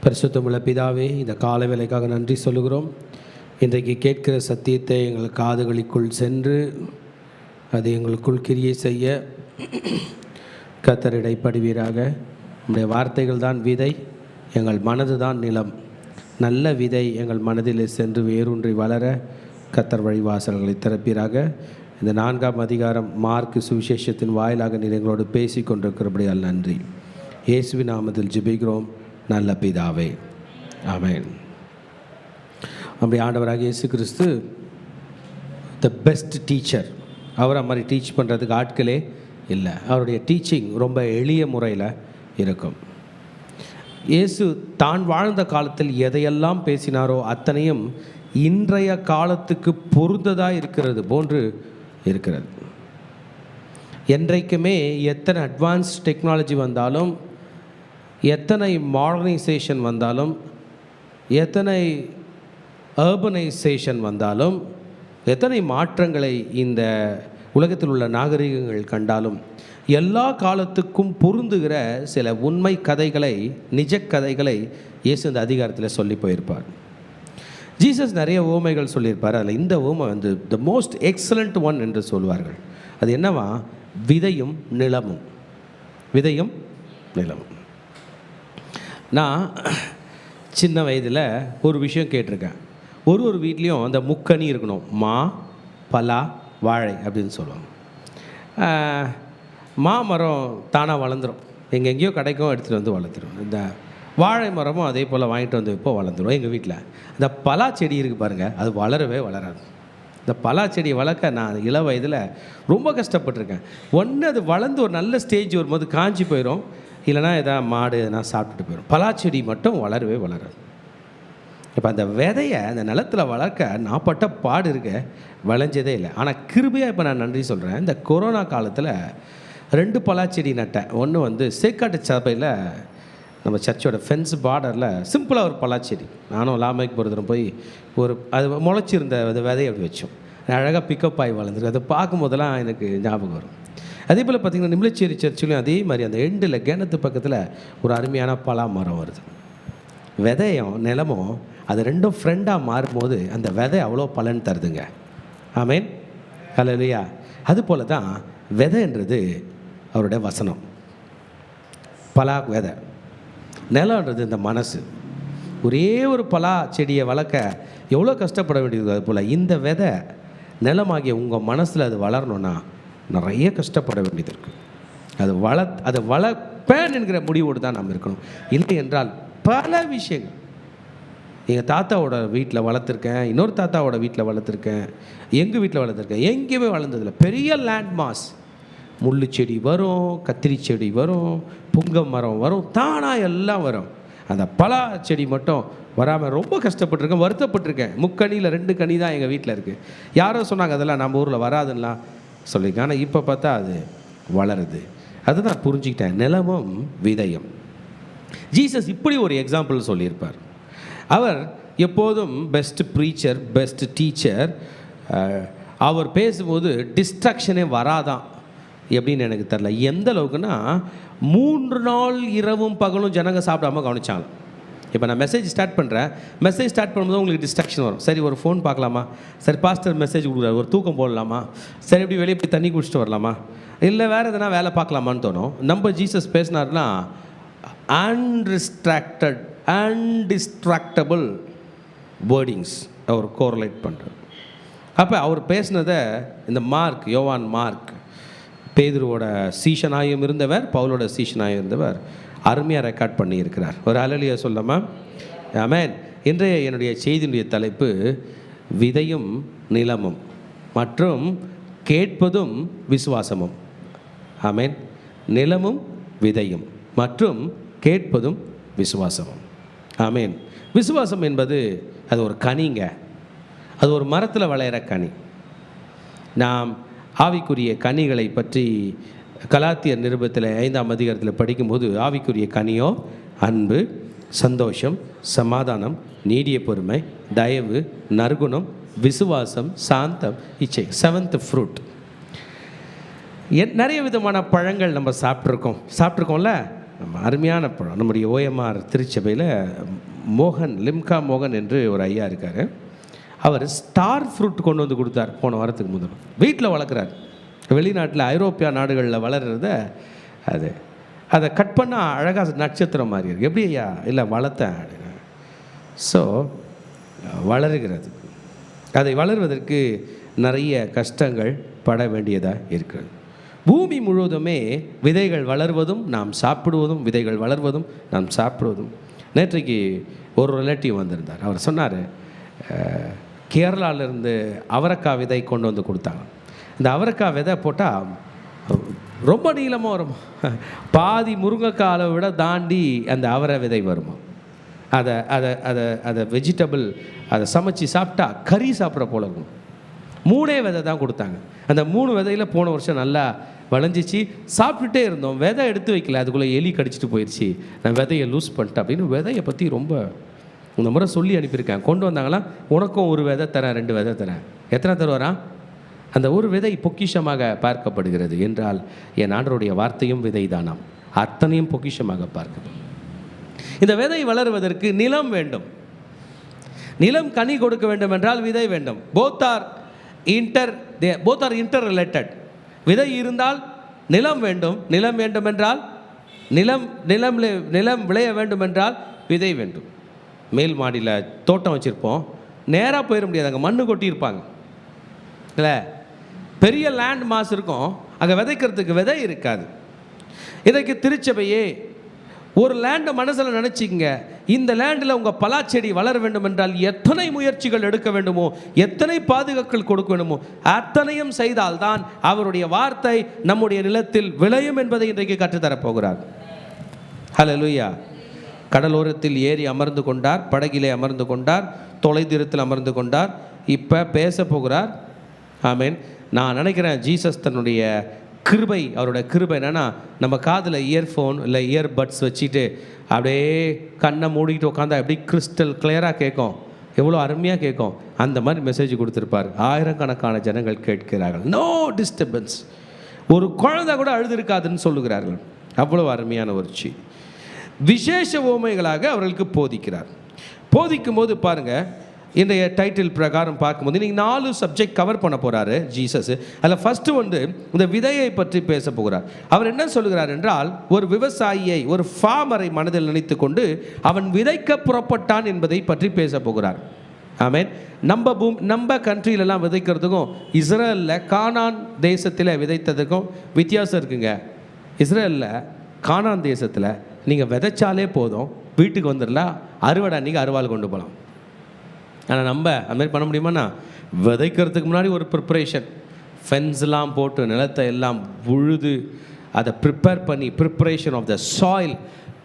பரிசுத்தமுள்ள பிதாவே, இந்த காலை வேளைக்காக நன்றி சொல்லுகிறோம். இன்றைக்கு கேட்கிற சத்தியத்தை எங்கள் காதுகளுக்குள் சென்று அது எங்களுக்குள் கிரியை செய்ய கர்த்தர் இடைப்படுவீராக. உம்முடைய வார்த்தைகள் தான் விதை, எங்கள் மனது தான் நிலம். நல்ல விதை எங்கள் மனதில் சென்று வேரூன்றி வளர கர்த்தர் வழிவாசல்களை திறப்பீராக. இந்த 4ஆம் அதிகாரம் மார்க் சுவிசேஷத்தின் வாயிலாக நீர் எங்களோடு பேசி கொண்டிருக்கிறபடியால் நன்றி. இயேசுவின் நாமத்தில் ஜெபிக்கிறோம் நல்ல பிதாவே, ஆமென். அப்படி ஆண்டவராக இயேசு கிறிஸ்து த பெஸ்ட் டீச்சர். அவரை மாதிரி டீச் பண்ணுறதுக்கு ஆட்களே இல்லை. அவருடைய டீச்சிங் ரொம்ப எளிய முறையில் இருக்கும். இயேசு தான் வாழ்ந்த காலத்தில் எதையெல்லாம் பேசினாரோ அத்தனையும் இன்றைய காலத்துக்கு பொருந்ததாக இருக்கிறது போன்று இருக்கிறது. என்றைக்குமே எத்தனை அட்வான்ஸ் டெக்னாலஜி வந்தாலும், எத்தனை மாடர்னைசேஷன் வந்தாலும், எத்தனை அர்பனைசேஷன் வந்தாலும், எத்தனை மாற்றங்களை இந்த உலகத்தில் உள்ள நாகரிகங்கள் கண்டாலும், எல்லா காலத்துக்கும் பொருந்துகிற சில உண்மை கதைகளை, நிஜ கதைகளை இயேசு இந்த அதிகாரத்தில் சொல்லி போயிருப்பார். ஜீசஸ் நிறைய உவமைகள் சொல்லியிருப்பார். அதில் இந்த உவமை வந்து த மோஸ்ட் எக்ஸலண்ட் ஒன் என்று சொல்வார்கள். அது என்னவா? விதையும் நிலமும். விதையும் நிலமும். நான் சின்ன வயதில் ஒரு விஷயம் கேட்டிருக்கேன். ஒரு வீட்லேயும் அந்த முக்கனி இருக்கணும். மா, பலா, வாழை அப்படின்னு சொல்லுவாங்க. மாமரம் தானாக வளர்ந்துடும், எங்கெங்கேயோ கிடைக்கும், எடுத்துகிட்டு வந்து வளர்த்துடும். இந்த வாழை மரமும் அதே போல் வாங்கிட்டு வந்து இப்போ வளர்ந்துடும். எங்கள் வீட்டில் இந்த பலா செடி இருக்குது பாருங்கள், அது வளரவே வளராது. இந்த பலா செடியை வளர்க்க நான் இள வயதில் ரொம்ப கஷ்டப்பட்டிருக்கேன். ஒன்று அது வளர்ந்து ஒரு நல்ல ஸ்டேஜ் வரும்போது காஞ்சி போயிடும், இல்லைனா எதாவது மாடு எதனா சாப்பிட்டுட்டு போயிடும். பலாச்செடி மட்டும் வளரவே வளராது. இப்போ அந்த விதையை அந்த நிலத்தில் வளர்க்க நான் பட்ட பாடு இருக்க விளைஞ்சதே இல்லை. ஆனால் கிருபையாக இப்போ நான் நன்றி சொல்கிறேன். இந்த கொரோனா காலத்தில் 2 பலாச்செடி நட்டேன். ஒன்று வந்து சேக்காட்டு சபையில் நம்ம சர்ச்சோட ஃபென்ஸ் பார்டரில் சிம்பிளாக ஒரு பலாச்செடி. நானும் லாமைக்கு போகிறதுல போய் அது முளைச்சிருந்த விதையை அப்படி வச்சோம். அழகாக பிக்கப் ஆகி வளர்ந்துருக்கு. அதை பார்க்கும் போதெல்லாம் எனக்கு ஞாபகம் வரும். அதே போல் பார்த்திங்கன்னா நிமிலச்சேரி சர்ச்சிலையும் அதே மாதிரி அந்த எண்டில் கிணத்து பக்கத்தில் ஒரு அருமையான பலா மரம் வருது. விதையும் நிலமும் அது ரெண்டும் ஃப்ரெண்டாக மாறும்போது அந்த விதை அவ்வளோ பலன் தருதுங்க. ஆமேன், ஹல்லேலூயா. அதுபோல் தான் விதைன்றது அவருடைய வசனம். பலா விதை, நிலன்றது இந்த மனசு. ஒரே ஒரு பலா செடியை வளர்க்க எவ்வளோ கஷ்டப்பட வேண்டியது. அது போல் இந்த விதை நிலமாகிய உங்கள் மனசில் அது வளரணுன்னா நிறைய கஷ்டப்பட வேண்டியது இருக்குது. அதை வளர்ப்பேன் என்கிற முடிவோடு தான் நாம் இருக்கணும். இல்லை என்றால் பல விஷயங்கள். எங்கள் தாத்தாவோட வீட்டில் வளர்த்துருக்கேன், இன்னொரு தாத்தாவோட வீட்டில் வளர்த்துருக்கேன், எங்கள் வீட்டில் வளர்த்துருக்கேன். எங்கேயுமே வளர்ந்ததில்லை. பெரிய லேண்ட் மாஸ், முள்ளு செடி வரும், கத்திரி செடி வரும், புங்க மரம் வரும், தானாக எல்லாம் வரும். அந்த பலா செடி மட்டும் வராமல் ரொம்ப கஷ்டப்பட்டுருக்கேன், வருத்தப்பட்டிருக்கேன். முக்கணியில் 2 கனி தான் எங்கள் வீட்டில் இருக்குது. யாரோ சொன்னாங்க அதெல்லாம் நம்ம ஊரில் வராதுன்னெலாம் சொல்லியிருக்கேன். ஆனால் இப்போ பார்த்தா அது வளருது. அதுதான் புரிஞ்சுக்கிட்டேன், நிலமும் விதையும். ஜீசஸ் இப்படி ஒரு எக்ஸாம்பிள் சொல்லியிருப்பார். அவர் எப்போதும் பெஸ்ட் ப்ரீச்சர், பெஸ்ட் டீச்சர். அவர் பேசும்போது டிஸ்ட்ராக்ஷனே வராதான். எப்படின்னு எனக்கு தெரில. எந்த அளவுக்குன்னா 3 நாள் இரவும் பகலும் ஜனங்க சாப்பிடாம கவனிச்சாங்க. இப்போ நான் மெசேஜ் ஸ்டார்ட் பண்ணுறேன். மெசேஜ் ஸ்டார்ட் பண்ணும்போது உங்களுக்கு டிஸ்ட்ராக்ஷன் வரும். சரி, ஒரு ஃபோன் பார்க்கலாமா, சரி பாஸ்டர் மெசேஜ் கொடுக்குறாரு, ஒரு தூக்கம் போடலாமா, சரி இப்படி வெளியே போய் தண்ணி குடிச்சிட்டு வரலாமா, இல்லை வேறு எதனா வேலை பார்க்கலாமான்னு தோணும். நம்ம ஜீசஸ் பேசினார்னா அன்டிஸ்ட்ராக்டபிள் வேர்டிங்ஸ் அவர் கோரிலேட் பண்ணுறார். அப்போ அவர் பேசினதை இந்த யோவான் மார்க் பேதுருவோட சீஷனாயும் இருந்தவர், பவுலோட சீஷனாயும் இருந்தவர், அருமையாக ரெக்கார்ட் பண்ணியிருக்கிறார். ஒரு அல்லேலூயா சொல்லாமா? ஆமென். இன்றைய என்னுடைய செய்தியினுடைய தலைப்பு விதையும் நிலமும் மற்றும் கேட்பதும் விசுவாசமும். ஆமென். நிலமும் விதையும் மற்றும் கேட்பதும் விசுவாசமும். ஆமென். விசுவாசம் என்பது அது ஒரு கனிங்க. அது ஒரு மரத்தில் விளையிற கனி. நாம் ஆவிக்குரிய கனிகளை பற்றி கலாத்தியர் நிருபத்தில் 5ஆம் அதிகாரத்தில் படிக்கும்போது ஆவிக்குரிய கனியோ அன்பு, சந்தோஷம், சமாதானம், நீடிய பொறுமை, தயவு, நற்குணம், விசுவாசம், சாந்தம், இச்சை. 7th fruit. நிறைய விதமான பழங்கள் நம்ம சாப்பிட்ருக்கோம்ல. அருமையான பழம். நம்முடைய ஓஎம்ஆர் திருச்சபையில் லிம்கா மோகன் என்று ஒரு ஐயா இருக்கார். அவர் ஸ்டார் ஃப்ரூட் கொண்டு வந்து கொடுத்தார் போன வாரத்துக்கு முதல். வீட்டில் வளர்க்குறார். வெளிநாட்டில் ஐரோப்பியா நாடுகளில் வளர்கிறத அதை கட் பண்ணால் அழகாக நட்சத்திரம் மாதிரி இருக்குது. எப்படி ஐயா? இல்லை, வளர்த்தேன் அப்படின்னா. ஸோ வளருகிறது. அதை வளர்வதற்கு நிறைய கஷ்டங்கள் பட வேண்டியதாக இருக்கிறது. பூமி முழுவதுமே விதைகள் வளர்வதும் நாம் சாப்பிடுவதும், விதைகள் வளர்வதும் நாம் சாப்பிடுவதும். நேற்றைக்கு ஒரு ரிலேட்டிவ் வந்திருந்தார். அவர் சொன்னார், கேரளாவிலேருந்து அவரைக்காய் விதை கொண்டு வந்து கொடுத்தாங்க. இந்த அவரைக்காய் விதை போட்டால் ரொம்ப நீளமாக வரும். பாதி முருங்கைக்காய் அளவை விட தாண்டி அந்த அவரை விதை வருமா. அதை அதை அதை அதை வெஜிடபிள் அதை சமைச்சு சாப்பிட்டா கறி சாப்பிட்ற போல இருக்கும். 3 விதை தான் கொடுத்தாங்க. அந்த 3 விதையில் போன வருஷம் நல்லா வளைஞ்சிச்சு. சாப்பிட்டுட்டே இருந்தோம். விதை எடுத்து வைக்கல, அதுக்குள்ளே எலி கடிச்சிட்டு போயிடுச்சு. நான் விதையை லூஸ் பண்ணிட்டேன் அப்படின்னு விதையை பற்றி ரொம்ப இந்த முறை சொல்லி அனுப்பியிருக்கேன். கொண்டு வந்தாங்களாம், உனக்கும் 1 விதை தரேன், 2 விதை தரேன். எத்தனை தருவாராம்? அந்த 1 விதை பொக்கிஷமாக பார்க்கப்படுகிறது என்றால் என் ஆண்டவருடைய வார்த்தையும் விதை தானாம். அத்தனையும் பொக்கிஷமாக பார்க்கப்படும். இந்த விதை வளருவதற்கு நிலம் வேண்டும். நிலம் கனி கொடுக்க வேண்டும் என்றால் விதை வேண்டும். Both are inter related. விதை இருந்தால் நிலம் வேண்டும், நிலம் வேண்டும் என்றால் நிலம் விளைய வேண்டும் என்றால் விதை வேண்டும். மேல் மாடியில் தோட்டம் வச்சுருப்போம், நேராக போயிட முடியாது, அங்கே மண்ணு கொட்டியிருப்பாங்க இல்லை. பெரிய லேண்ட் மாஸ் இருக்கும், அங்கே விதைக்கிறதுக்கு விதை இருக்காது. இன்றைக்கு திருச்சபையே ஒரு லேண்டை மனசில் நினச்சிக்கங்க. இந்த லேண்டில் உங்கள் பலாச்செடி வளர வேண்டும் என்றால் எத்தனை முயற்சிகள் எடுக்க வேண்டுமோ, எத்தனை பாதுகாக்கள் கொடுக்க வேண்டுமோ, அத்தனையும் செய்தால்தான் அவருடைய வார்த்தை நம்முடைய நிலத்தில் விளையும் என்பதை இன்றைக்கு கற்றுத்தரப்போகிறார். ஹல்லேலூயா. கடலோரத்தில் ஏறி அமர்ந்து கொண்டார், படகிலே அமர்ந்து கொண்டார், தொலைதூரத்தில் அமர்ந்து கொண்டார். இப்போ பேச போகிறார். ஆமேன். நான் நினைக்கிறேன் ஜீசஸ் தன்னுடைய கிருபை, அவரோட கிருபை என்னென்னா, நம்ம காதில் இயர்ஃபோன் இல்லை இயர்பட்ஸ் வச்சுட்டு அப்படியே கண்ணை மூடிக்கிட்டு உட்காந்தா எப்படி கிறிஸ்டல் கிளியராக கேட்கும், எவ்வளோ அருமையாக கேட்கும். அந்த மாதிரி மெசேஜ் கொடுத்துருப்பார். ஆயிரக்கணக்கான ஜனங்கள் கேட்கிறார்கள். No disturbance. ஒரு குழந்தை கூட அழுதுருக்காதுன்னு சொல்லுகிறார்கள். அவ்வளோ அருமையான ஒரு செய்தி. விசேஷ உவமைகளாக அவர்களுக்கு போதிக்கிறார். போதிக்கும் போது பாருங்கள், இன்றைய டைட்டில் பிரகாரம் பார்க்கும்போது நீங்கள் 4 சப்ஜெக்ட் கவர் பண்ண போகிறாரு ஜீசஸ். அதில் ஃபஸ்ட்டு இந்த விதையை பற்றி பேச போகிறார். அவர் என்ன சொல்கிறார் என்றால், ஒரு விவசாயியை, ஒரு ஃபார்மரை மனதில் நினைத்து கொண்டு அவன் விதைக்க புறப்பட்டான் என்பதை பற்றி பேச போகிறார். ஆமேன். நம்ம கண்ட்ரியிலலாம் விதைக்கிறதுக்கும் இஸ்ரேலில் கானான் தேசத்தில் விதைத்ததுக்கும் வித்தியாசம் இருக்குங்க. இஸ்ரேலில் கானான் தேசத்தில் நீங்கள் விதைச்சாலே போதும், வீட்டுக்கு வந்துடலாம், அறுவடை அன்றைக்கி அறுவாள் கொண்டு போகலாம். ஆனால் நம்ம அதுமாதிரி பண்ண முடியுமாண்ணா? விதைக்கிறதுக்கு முன்னாடி ஒரு ப்ரிப்ரேஷன், ஃபென்ஸ்லாம் போட்டு நிலத்தை எல்லாம் உழுது அதை ப்ரிப்பரேஷன் ஆஃப் த சாயில்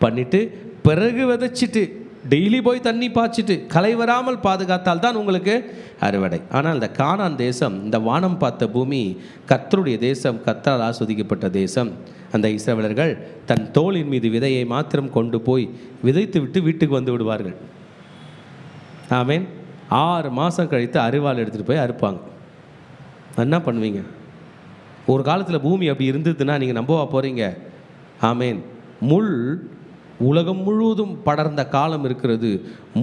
பண்ணிவிட்டு பிறகு விதைச்சிட்டு டெய்லி போய் தண்ணி பாய்ச்சிட்டு களை வராமல் பாதுகாத்தால் தான் உங்களுக்கு அறுவடை. ஆனால் இந்த கானான் தேசம், இந்த வானம் பார்த்த பூமி, கர்த்தருடைய தேசம், கர்த்தரால் ஆஸ்வதிக்கப்பட்ட தேசம். அந்த இஸ்ரவேலர்கள் தன் தோளின் மீது விதையை மாத்திரம் கொண்டு போய் விதைத்து விட்டு வீட்டுக்கு வந்து விடுவார்கள். ஆமேன். 6 மாதம் கழித்து அறுவாள் எடுத்துகிட்டு போய் அறுப்பாங்க. என்ன பண்ணுவீங்க? ஒரு காலத்தில் பூமி அப்படி இருந்ததுன்னா நீங்கள் நம்பவா போகிறீங்க? ஆமேன். முள் உலகம் முழுவதும் படர்ந்த காலம் இருக்கிறது,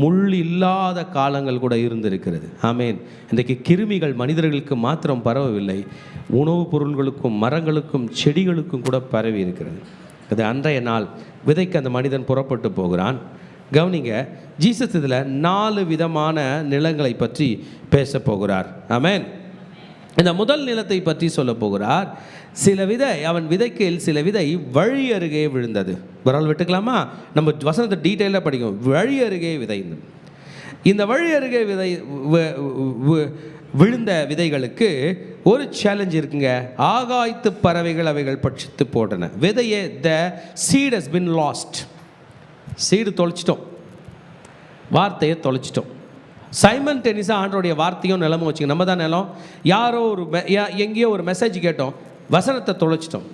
முள் இல்லாத காலங்கள் கூட இருந்திருக்கிறது. ஆமேன். இன்றைக்கு கிருமிகள் மனிதர்களுக்கு மாத்திரம் பரவவில்லை, உணவுப் பொருள்களுக்கும் மரங்களுக்கும் செடிகளுக்கும் கூட பரவி இருக்கிறது. அது அன்றைய நாள் விதைக்கு அந்த மனிதன் புறப்பட்டு போகிறான். கவனிங்க, ஜீசஸ் இதில் 4 விதமான நிலங்களை பற்றி பேச போகிறார். ஆமேன். இந்த முதல் நிலத்தை பற்றி சொல்ல போகிறார். சில விதை அவன் விதைக்கையில் சில விதை வழி அருகே விழுந்தது. விரல் விட்டுக்கலாமா? நம்ம வசனத்தை டீட்டெயிலாக படிக்கும். வழி அருகே விதை. இந்த வழி அருகே விதை விழுந்த விதைகளுக்கு ஒரு சேலஞ்ச் இருக்குங்க. ஆகாயத்து பறவைகள் அவைகள் பட்சித்து போட்டன. விதையே the seed has been lost. Seed தொலைச்சிட்டோம், வார்த்தையை தொலைச்சிட்டோம். சைமன் டென்னிஸாக ஆண்டோடைய வார்த்தையும் நிலமும் வச்சுங்க. நம்ம தான் நிலம். யாரோ எங்கேயோ ஒரு மெசேஜ் கேட்டோம், வசனத்தை தொலைச்சிட்டோம்.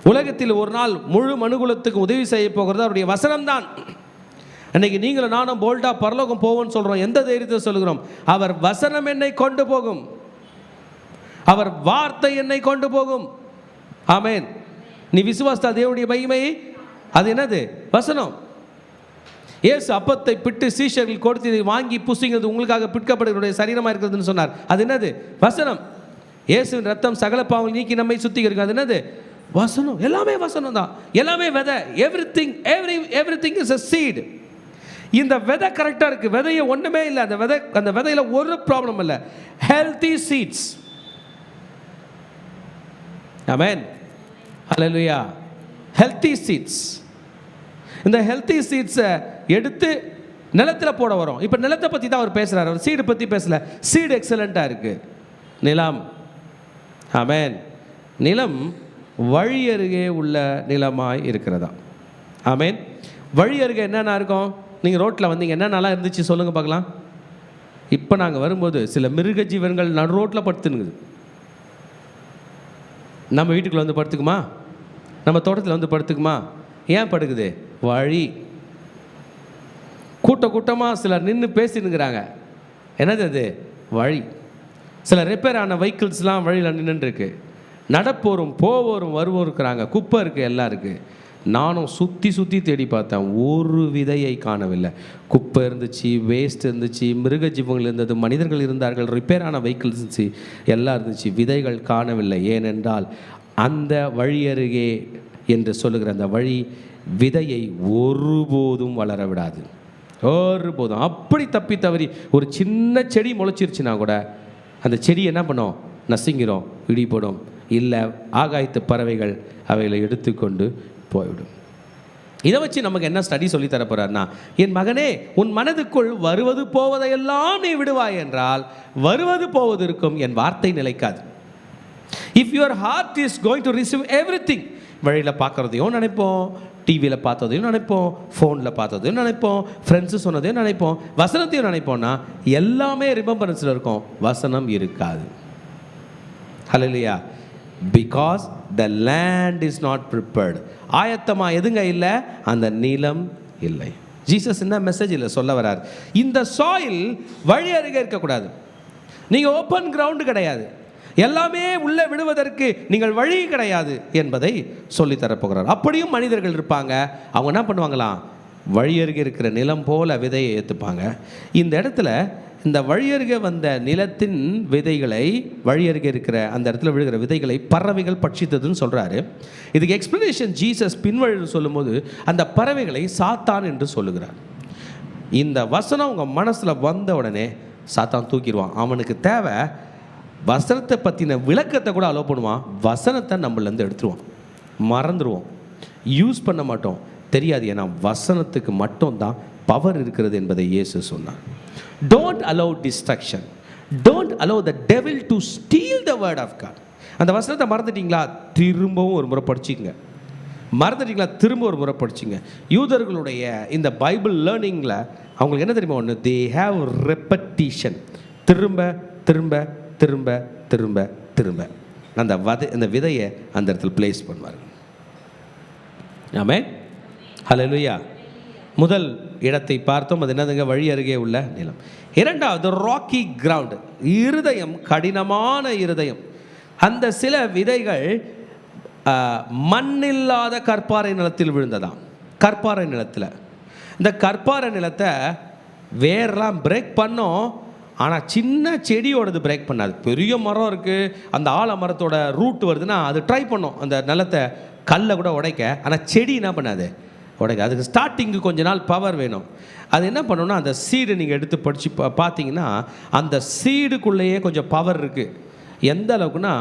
உலகத்தில் ஒரு நாள் முழு மனுகுலத்துக்கு உதவி செய்ய போகிறது அவருடைய வசனம்தான். அன்றைக்கி நீங்களும் நானும் போல்டாக பரலோகம் போவோம்னு சொல்கிறோம். எந்த தைரியத்தை சொல்கிறோம்? அவர் வசனம் என்னை கொண்டு போகும், அவர் வார்த்தை என்னை கொண்டு போகும். ஆமேன். நீ விசுவாசத்தால் தேவனுடைய மகிமையை அது என்னது? வசனம். இயேசு அப்பத்தை பிட்டு சீஷர்கள் கொடுத்து இதை வாங்கி புசிங்கிறது உங்களுக்காக பிற்கப்படுகிற சரீரமாக இருக்கிறதுன்னு சொன்னார். அது என்னது? வசனம். இயேசுவின் ரத்தம் சகல பாவங்கள் நீக்கி நம்மை சுத்திகரிக்கும். அது என்னது? வசனம். எல்லாமே வசனம் தான், எல்லாமே விதை. Everything is a seed. இந்த விதை கரெக்டாக இருக்குது, விதைய ஒன்றுமே இல்லை, அந்த விதையில் ஒரு ப்ராப்ளம் இல்லை. Healthy seeds. Amen, hallelujah. Healthy seeds. இந்த ஹெல்த்தி சீட்ஸை எடுத்து நிலத்தில் போட வரும். இப்போ நிலத்தை பற்றி தான் அவர் பேசுகிறார், அவர் சீடு பற்றி பேசல. சீடு எக்ஸலண்ட்டாக இருக்குது. நிலம், ஆமென். நிலம் வழி அருகே உள்ள நிலமாய் இருக்கிறதா? ஆமென். வழி அருகே என்னென்ன இருக்கும்? நீங்கள் ரோட்டில் வந்தீங்க, என்னென்னலாம் இருந்துச்சு சொல்லுங்கள் பார்க்கலாம். இப்போ நாங்கள் வரும்போது சில மிருக ஜீவன்கள் நடு ரோட்டில் படுத்துனுங்குது. நம்ம வீட்டுக்குள்ளே வந்து படுத்துக்குமா? நம்ம தோட்டத்தில் வந்து படுத்துக்குமா? ஏன் படுக்குது? வழி. கூட்டமாக சிலர் நின்று பேசினுங்கிறாங்க. என்னது அது? வழி. சில ரிப்பேர் ஆன வெஹிக்கிள்ஸ்லாம் வழியில் நின்றுருக்கு. நடப்போரும் போவோரும் வருவோம் இருக்கிறாங்க. குப்பை இருக்குது, எல்லாம் இருக்குது. நானும் சுற்றி தேடி பார்த்தேன், ஒரு விதையை காணவில்லை. குப்பை இருந்துச்சு, வேஸ்ட் இருந்துச்சு, மிருக ஜீவங்கள் இருந்தது, மனிதர்கள் இருந்தார்கள், ரிப்பேர் ஆன வெஹிக்கிள்ஸ் இருந்துச்சு, எல்லாம் இருந்துச்சு. விதைகள் காணவில்லை. ஏனென்றால் அந்த வழி அருகே என்று சொல்லுகிற அந்த வழி விதையை ஒருபோதும் வளர விடாது. ஒருபோதும். அப்படி தப்பி தவறி ஒரு சின்ன செடி முளைச்சிருச்சுன்னா கூட அந்த செடி என்ன பண்ணும்? நசுங்கிறோம், இடிபடும். இல்லை, ஆகாயத்து பறவைகள் அவைகளை எடுத்துக்கொண்டு போய்விடும். இதை வச்சு நமக்கு என்ன ஸ்டடி சொல்லி தரப்போறாருன்னா, என் மகனே, உன் மனதுக்குள் வருவது போவதையெல்லாம் நீ விடுவாய் என்றால் வருவது போவதற்கும் என் வார்த்தை நிலைக்காது. If your heart is going to receive everything, வழியில் பார்க்குறதையும் நினைப்போம், டிவியில் பார்த்ததையும் நினைப்போம், ஃபோனில் பார்த்ததையும் நினைப்போம், ஃப்ரெண்ட்ஸு சொன்னதையும் நினைப்போம், வசனத்தையும் நினைப்போம்னா எல்லாமே ரிமெம்பரன்ஸில் இருக்கும், வசனம் இருக்காது. Hallelujah. Because the land is not prepared. ஆயத்தமாக எதுங்க இல்லை? அந்த நிலம் இல்லை. ஜீசஸ் என்ன மெசேஜில் சொல்ல வரார்? இந்த சாயில் வழி அருகே இருக்கக்கூடாது. நீங்கள் ஓப்பன் கிரவுண்டு கிடையாது, எல்லாமே உள்ளே விடுவதற்கு நீங்கள் வழி கிடையாது என்பதை சொல்லித்தரப்போகிறார். அப்படியும் மனிதர்கள் இருப்பாங்க. அவங்க என்ன பண்ணுவாங்களாம்? வழி அருகே இருக்கிற நிலம் போல விதையை ஏற்றுப்பாங்க. இந்த இடத்துல இந்த வழி அருகே வந்த நிலத்தின் விதைகளை, வழி அருகே இருக்கிற அந்த இடத்துல விழுகிற விதைகளை பறவைகள் பட்சித்ததுன்னு சொல்கிறாரு. இதுக்கு எக்ஸ்பிளனேஷன் ஜீசஸ் பின்வழியில் சொல்லும்போது அந்த பறவைகளை சாத்தான் என்று சொல்லுகிறார். இந்த வசனம் உங்கள் மனசில் வந்த உடனே சாத்தான் தூக்கிடுவான். அவனுக்கு தேவை வசனத்தை பற்றின விளக்கத்தை கூட அலோவ் பண்ணுவான். வசனத்தை நம்மளேருந்து எடுத்துருவான், மறந்துடுவோம், யூஸ் பண்ண மாட்டோம், தெரியாது. ஏன்னா வசனத்துக்கு மட்டும்தான் பவர் இருக்கிறது என்பதை இயேசு சொன்னார். Don't allow destruction. Don't allow the devil to steal the word of God. அந்த வசனத்தை மறந்துட்டீங்களா? திரும்பவும் ஒரு முறை படிச்சிங்க. மறந்துட்டீங்களா? திரும்ப ஒரு முறை படிச்சிங்க. யூதர்களுடைய இந்த பைபிள் லேர்னிங்கில் அவங்களுக்கு என்ன தெரியுமா ஒன்று? they have repetition. திரும்ப திரும்ப திரும்ப திரும்ப திரும்ப அந்த விதையை அந்த இடத்துல பிளேஸ் பண்ணுவார். ஆமென், ஹல்லேலூயா. முதல் இடத்தை பார்த்தோம், அது என்னதுங்க? வழி அருகே உள்ள நிலம். இரண்டாவது ராக்கி கிரவுண்ட், இருதயம், கடினமான இருதயம். அந்த சில விதைகள் மண்ணில்லாத கற்பாறை நிலத்தில் விழுந்ததாம். கற்பாறை நிலத்தில், இந்த கற்பாறை நிலத்தை வேரெல்லாம் பிரேக் பண்ணோம், ஆனால் சின்ன செடியோடது பிரேக் பண்ணாது. பெரிய மரம் இருக்குது, அந்த ஆலமரத்தோட ரூட் வருதுன்னா அது ட்ரை பண்ணோம் அந்த நிலத்தை கல்லை கூட உடைக்க. ஆனால் செடி என்ன பண்ணாது? உடைக்க. அதுக்கு ஸ்டார்டிங்கு கொஞ்ச நாள் பவர் வேணும். அது என்ன பண்ணணும்னா, அந்த சீடு நீங்கள் எடுத்து படித்து பார்த்தீங்கன்னா அந்த சீடுக்குள்ளேயே கொஞ்சம் பவர் இருக்குது. எந்த அளவுக்குன்னா,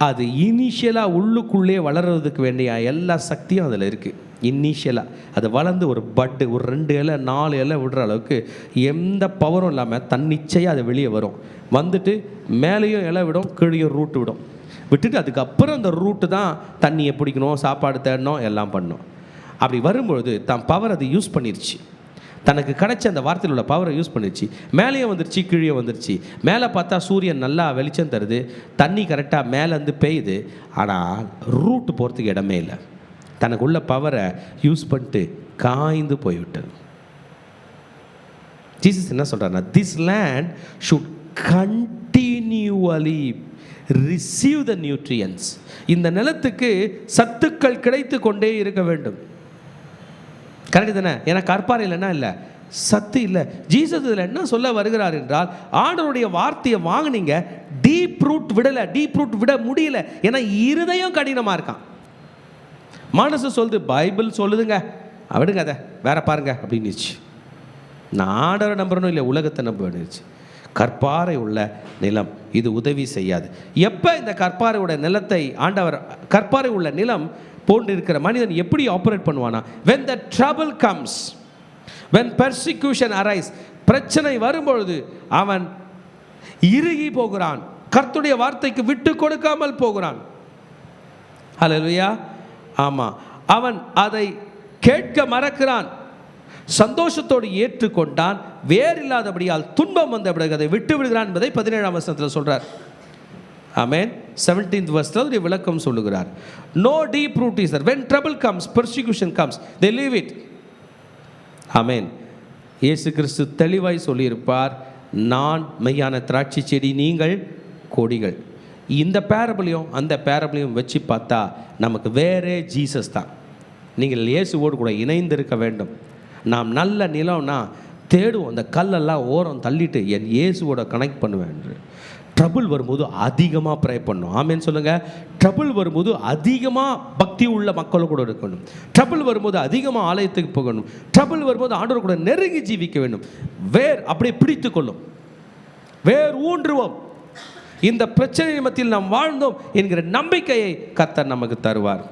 அது இனிஷியலாக உள்ளுக்குள்ளே வளர்கிறதுக்கு வேண்டிய எல்லா சக்தியும் அதில் இருக்குது. இனிஷியலாக அது வளர்ந்து ஒரு பட்டு, ஒரு 2 இலை 4 இலை விடுற அளவுக்கு எந்த பவரும் இல்லாமல் தன்னிச்சையாக அது வெளியே வரும். வந்துட்டு மேலேயும் இலை விடும், கீழேயும் ரூட்டு விடும். விட்டுட்டு அதுக்கப்புறம் அந்த ரூட்டு தான் தண்ணியை பிடிக்கணும், சாப்பாடு தேடணும், எல்லாம் பண்ணணும். அப்படி வரும்பொழுது தான் பவர் அது யூஸ் பண்ணிருச்சு. தனக்கு கிடைச்ச அந்த வார்த்தையில் உள்ள பவரை யூஸ் பண்ணிடுச்சு. மேலேயும் வந்துருச்சு, கீழே வந்துருச்சு. மேலே பார்த்தா சூரியன் நல்லா வெளிச்சம் தருது, தண்ணி கரெக்டாக மேலேருந்து பெய்யுது. ஆனால் ரூட்டு போகிறதுக்கு இடமே இல்லை. தனக்குள்ள பவரை யூஸ் பண்ணிட்டு காய்ந்து போய்விட்டது. ஜீசஸ் என்ன சொல்கிறாருன்னா, this land should continually receive the nutrients. இந்த நிலத்துக்கு சத்துக்கள் கிடைத்து கொண்டே இருக்க வேண்டும். கரெக்டு தானே? ஏன்னா கற்பாறையில் என்ன இல்லை? சத்து இல்லை. ஜீசஸ் இதில் என்ன சொல்ல வருகிறார் என்றால், ஆண்டவருடைய வார்த்தையை வாங்கினீங்க, டீப் ரூட் விடலை, டீப் ரூட் விட முடியல. ஏன்னா இருதயம் கடினமாக இருக்கான். மனசு சொல்லுது, பைபிள் சொல்லுதுங்க, விடுங்க அதை, வேற பாருங்க அப்படின்னுச்சு. நான் ஆண்டவரை நம்புறனும் இல்லை, உலகத்தை நம்ப வேண்டியிருச்சு. கற்பாறை உள்ள நிலம் இது உதவி செய்யாது. எப்போ இந்த கற்பாறையோட நிலத்தை ஆண்டவர், கற்பாறை உள்ள நிலம் போன்று இருக்கிற மனிதன் எப்படி ஆப்ரேட் பண்ணுவானா? when the trouble comes, when persecution arise, பிரச்சனை வரும்பொழுது அவன் இறுகி போகிறான், கர்த்தருடைய வார்த்தைக்கு விட்டு கொடுக்காமல் போகிறான். ஹல்லேலூயா. ஆமாம், அவன் அதை கேட்க மறக்கிறான், சந்தோஷத்தோடு ஏற்றுக்கொண்டான், வேறில்லாதபடியால் துன்பம் வந்த பிறகு அதை விட்டு விடுகிறான் என்பதை 17ஆம் வசனத்தில் சொல்றார். ஆமென். 17th verse விளக்கம் சொல்லுகிறார். No deep root is there. When trouble comes, persecution comes, they leave it. ஆமென். இயேசு கிறிஸ்து தெளிவாய் சொல்லியிருப்பார், நான் மெய்யான திராட்சை செடி, நீங்கள் கொடிகள். இந்த பேரபிளையும் அந்த பேரபிளையும் வச்சு பார்த்தா நமக்கு வேறே ஜீசஸ் தான். நீங்கள் இயேசுவோடு கூட இணைந்திருக்க வேண்டும். நாம் நல்ல நிலம்னா தேடுவோம், அந்த கல்லெல்லாம் ஓரம் தள்ளிட்டு என் இயேசுவோட கனெக்ட் பண்ணுவேன் என்று. ட்ரபுள் வரும்போது அதிகமாக ப்ரே பண்ணணும். ஆமேன்னு சொல்லுங்கள். ட்ரபுள் வரும்போது அதிகமாக பக்தி உள்ள மக்களும் கூட இருக்கணும். ட்ரபுள் வரும்போது அதிகமாக ஆலயத்துக்கு போகணும். ட்ரபுள் வரும்போது ஆண்டவர் கூட நெருங்கி ஜீவிக்க வேண்டும். வேர் அப்படியே பிடித்து கொள்ளும், வேர் ஊன்றுவோம். இந்த பிரச்சனை மத்தியில் நாம் வாழ்ந்தோம் என்கிற நம்பிக்கையை கர்த்தர் நமக்கு தருவார்.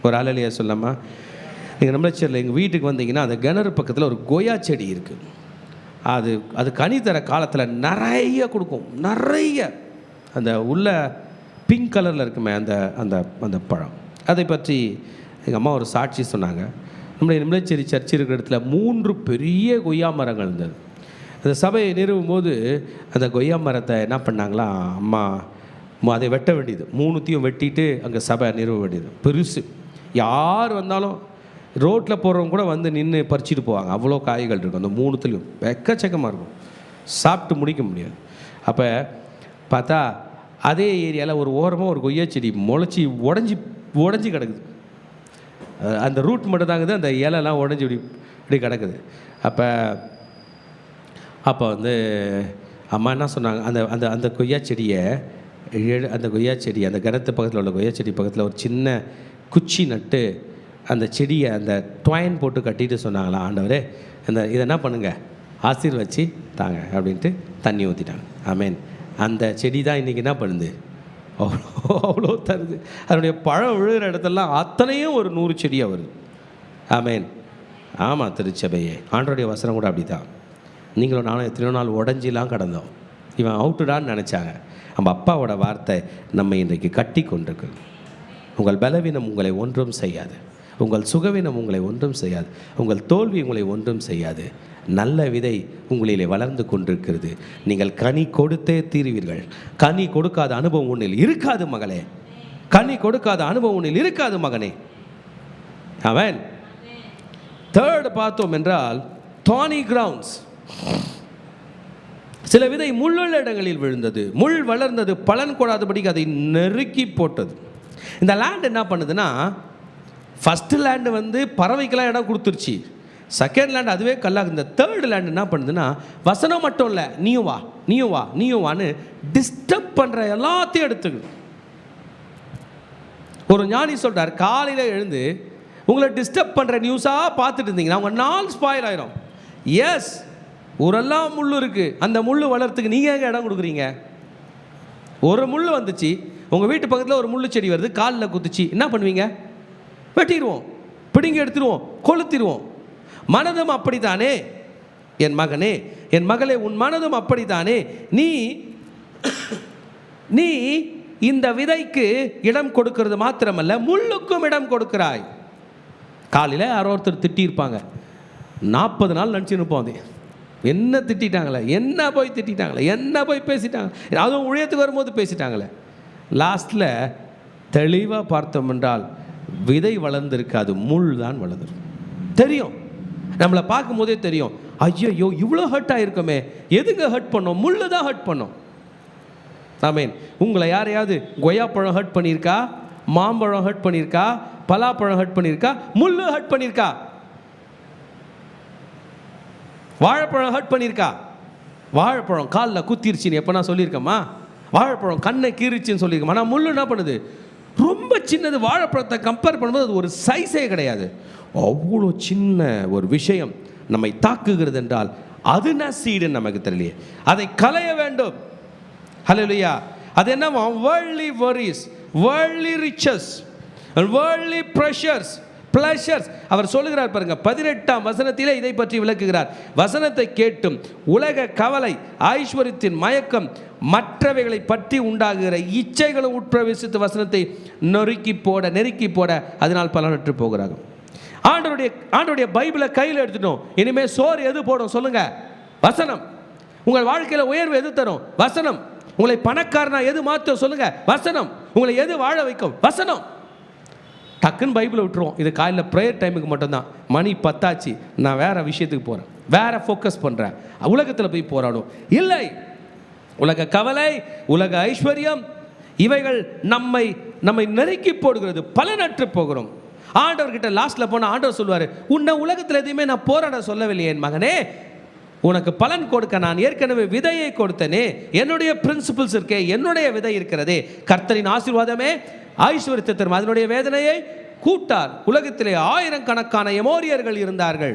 ஒரு அலலியா சொல்லாமா? எங்கள் நம்மளச்சேரில் எங்கள் வீட்டுக்கு வந்தீங்கன்னா அந்த கிணறு பக்கத்தில் ஒரு கொய்யா செடி இருக்குது. அது கனி தர காலத்தில் நிறைய கொடுக்கும், நிறைய. அந்த உள்ள பிங்க் கலரில் இருக்குமே அந்த அந்த அந்த பழம், அதை பற்றி எங்கள் அம்மா ஒரு சாட்சி சொன்னாங்க. நம்முடைய நிம்மளச்சேரி சர்ச்சு இருக்கிற இடத்துல 3 பெரிய கொய்யா மரங்கள் இருந்தது. அந்த சபையை நிறுவும் போது அந்த கொய்யா மரத்தை என்ன பண்ணாங்களா, அம்மா அதை வெட்ட வேண்டியது, 3த்தையும் வெட்டிட்டு அங்கே சபை நிறுவ வேண்டியது. பெருசு. யார் வந்தாலும் ரோட்டில் போகிறவங்க கூட வந்து நின்று பறிச்சுட்டு போவாங்க. அவ்வளோ காய்கள் இருக்கும் அந்த 3த்துலேயும், எக்கச்சக்கமாக இருக்கும், சாப்பிட்டு முடிக்க முடியாது. அப்போ பார்த்தா அதே ஏரியாவில் ஒரு ஓரமாக ஒரு கொய்யா செடி முளைச்சி உடஞ்சி கிடக்குது. அந்த ரூட் மட்டும் தாங்குது, அந்த இலைலாம் உடஞ்சி இப்படி கிடக்குது. அப்போ வந்து அம்மா என்ன சொன்னாங்க, அந்த அந்த அந்த கொய்யா செடியை அந்த கிணத்து பக்கத்தில் உள்ள கொய்யா செடி பக்கத்தில் ஒரு சின்ன குச்சி நட்டு அந்த செடியை அந்த ட்வைன் போட்டு கட்டிட்டு சொன்னாங்களா, ஆண்டவரே இதை என்ன பண்ணுங்கள், ஆசீர்வச்சு தாங்க அப்படின்ட்டு தண்ணி ஊற்றிட்டாங்க. ஆமேன். அந்த செடி தான் இன்றைக்கி என்ன பண்ணுது, அவ்வளோ தருது. அதனுடைய பழம் விழுகிற இடத்துலாம் அத்தனையும் ஒரு 100 செடியாக வருது. ஆமேன். ஆமாம், திருச்சபையே ஆண்டவருடைய வசனம் கூட அப்படி தான். நீங்களும் நானும் எத்தனையோ நாள் உடஞ்சிலாம் கடந்தோம். இவன் அவுட்டுடான்னு நினச்சாங்க. நம்ம அப்பாவோட வார்த்தை நம்ம இன்றைக்கு கட்டி கொண்டிருக்கு. உங்கள் பலவீனம் உங்களை ஒன்றும் செய்யாது, உங்கள் சுகவீனம் உங்களை ஒன்றும் செய்யாது, உங்கள் தோல்வி உங்களை ஒன்றும் செய்யாது. நல்ல விதை உங்களிலே வளர்ந்து கொண்டிருக்கிறது. நீங்கள் கனி கொடுத்தே தீருவீர்கள். கனி கொடுக்காத அனுபவம் ஒன்றில் இருக்காது மகளே, கனி கொடுக்காத அனுபவம் ஒன்றில் இருக்காது மகனே. அவன் தேர்ட் பார்த்தோம் என்றால் thorny grounds. சில விதை முள்ளுள்ள இடங்களில் விழுந்தது, முள் வளர்ந்தது, பலன் கொடாதபடிக்கு அதை நெருக்கி போட்டது. இந்த லேண்ட் என்ன பண்ணுதுன்னா, ஃபஸ்ட்டு லேண்டு வந்து பறவைக்கெல்லாம் இடம் கொடுத்துருச்சு. செகண்ட் லேண்ட் அதுவே கல்லாக. இந்த தேர்ட் லேண்ட் என்ன பண்ணுதுன்னா, வசனம் மட்டும் இல்லை, நீயும் வா நீயும் வா நீயும் வான்னு டிஸ்டர்ப் பண்ணுற எல்லாத்தையும் எடுத்துக்குது. ஒரு ஞானி சொல்கிறார், காலையில் எழுந்து உங்களை டிஸ்டர்ப் பண்ணுற நியூஸாக பார்த்துட்டு இருந்தீங்கன்னா உங்கள் நாள் ஸ்பாயில் ஆயிரும். எஸ், ஊரெல்லாம் முள் இருக்குது, அந்த முள் வளர்த்துக்கு நீங்கள் எங்கே இடம் கொடுக்குறீங்க? ஒரு முள் வந்துச்சு, உங்கள் வீட்டு பக்கத்தில் ஒரு முள் செடி வருது, காலில் குத்துச்சு, என்ன பண்ணுவீங்க? வெட்டிடுவோம், பிடிங்கி எடுத்துருவோம், கொளுத்திடுவோம். மனதும் அப்படித்தானே என் மகனே, என் மகளே, உன் மனதும் அப்படித்தானே. நீ இந்த விதைக்கு இடம் கொடுக்கிறது மாத்திரமல்ல, முள்ளுக்கும் இடம் கொடுக்கிறாய். காலையில் யாரோ ஒருத்தர் திட்டியிருப்பாங்க, 40 நாள் நினச்சின்னு இருப்போம், அது என்ன திட்டாங்களே, என்ன போய் திட்டாங்களே, என்ன போய் பேசிட்டாங்க, அதுவும் ஊழியத்துக்கு வரும்போது பேசிட்டாங்களே. லாஸ்ட்டில் தெளிவாக பார்த்தோம் என்றால் விதை வளர்ந்துருக்காது, முள் தான் வளர்ந்துருக்கும். தெரியும், நம்மளை பார்க்கும் போதே தெரியும், ஐயோ இவ்வளோ ஹர்ட் ஆகிருக்கோமே, எதுங்க ஹர்ட் பண்ணோம்? முள்ளு தான் ஹர்ட் பண்ணோம். ஆமேன். உங்களை யாரையாவது கொய்யாப்பழம் ஹர்ட் பண்ணியிருக்கா, மாம்பழம் ஹர்ட் பண்ணியிருக்கா, பலாப்பழம் ஹர்ட் பண்ணியிருக்கா, முள்ளு ஹர்ட் பண்ணியிருக்கா? வாழைப்பழம் ஹர்ட் பண்ணியிருக்கா? வாழைப்பழம் காலில் குத்திருச்சின்னு எப்போ நான் சொல்லியிருக்கேம்மா? வாழைப்பழம் கண்ணை கீறிச்சின்னு சொல்லியிருக்கேன். ஆனால் முள் என்ன பண்ணுது? ரொம்ப சின்னது. வாழைப்பழத்தை கம்பேர் பண்ணும்போது அது ஒரு சைஸே கிடையாது. அவ்வளோ சின்ன ஒரு விஷயம் நம்மை தாக்குகிறது என்றால் அது என்ன சீடுன்னு நமக்கு தெரியலையே. அதை களைய வேண்டும். ஹல்லேலூயா. அது என்னவா? worldly worries, worldly riches and worldly pleasures. அவர் சொல்லுகிறார் பாருங்க, 18ஆம் வசனத்திலே இதை பற்றி விளக்குகிறார். வசனத்தை கேட்டும் உலக கவலை, ஐஸ்வர்யத்தின் மயக்கம், மற்றவைகளை பற்றி உண்டாகுகிற இச்சைகளும் உட்பிரவேசித்து வசனத்தை நெருக்கி போட அதனால் பலனற்று போகிறார்கள். ஆண்டவருடைய பைபிளை கையில் எடுத்துட்டோம். இனிமே சோறு எது போடும் சொல்லுங்க? வசனம். உங்கள் வாழ்க்கையில் உயர்வு எது தரும்? வசனம். உங்களை பணக்காரனா எது மாற்றும் சொல்லுங்க? வசனம். உங்களை எது வாழ வைக்கும்? வசனம். டக்குன்னு பைபிளை விட்டுருவோம். இது காலையில் ப்ரேயர் டைமுக்கு மட்டும்தான். மணி 10 ஆச்சு, நான் வேற விஷயத்துக்கு போகிறேன், வேற ஃபோக்கஸ் பண்ணுறேன், உலகத்தில் போய் போராடும். இல்லை, உலக கவலை, உலக ஐஸ்வர்யம் இவைகள் நம்மை நெருக்கி போடுகிறது, பலனற்று போகிறோம். ஆண்டவர்கிட்ட லாஸ்ட்டில் போனால் ஆண்டவர் சொல்லுவார், உன்னை உலகத்தில் எதையுமே நான் போராட சொல்லவில்லையே என் மகனே, உனக்கு பலன் கொடுக்க நான் ஏற்கனவே விதையை கொடுத்தனே. என்னுடைய பிரின்சிபிள்ஸ் இருக்கே, என்னுடைய விதை இருக்கிறதே. கர்த்தரின் ஆசீர்வாதமே ஐஸ்வர்யத்தை தரும், அதனுடைய வேதனையை கூட்டார். உலகத்திலே 1000 கணக்கான எமோரியர்கள் இருந்தார்கள்.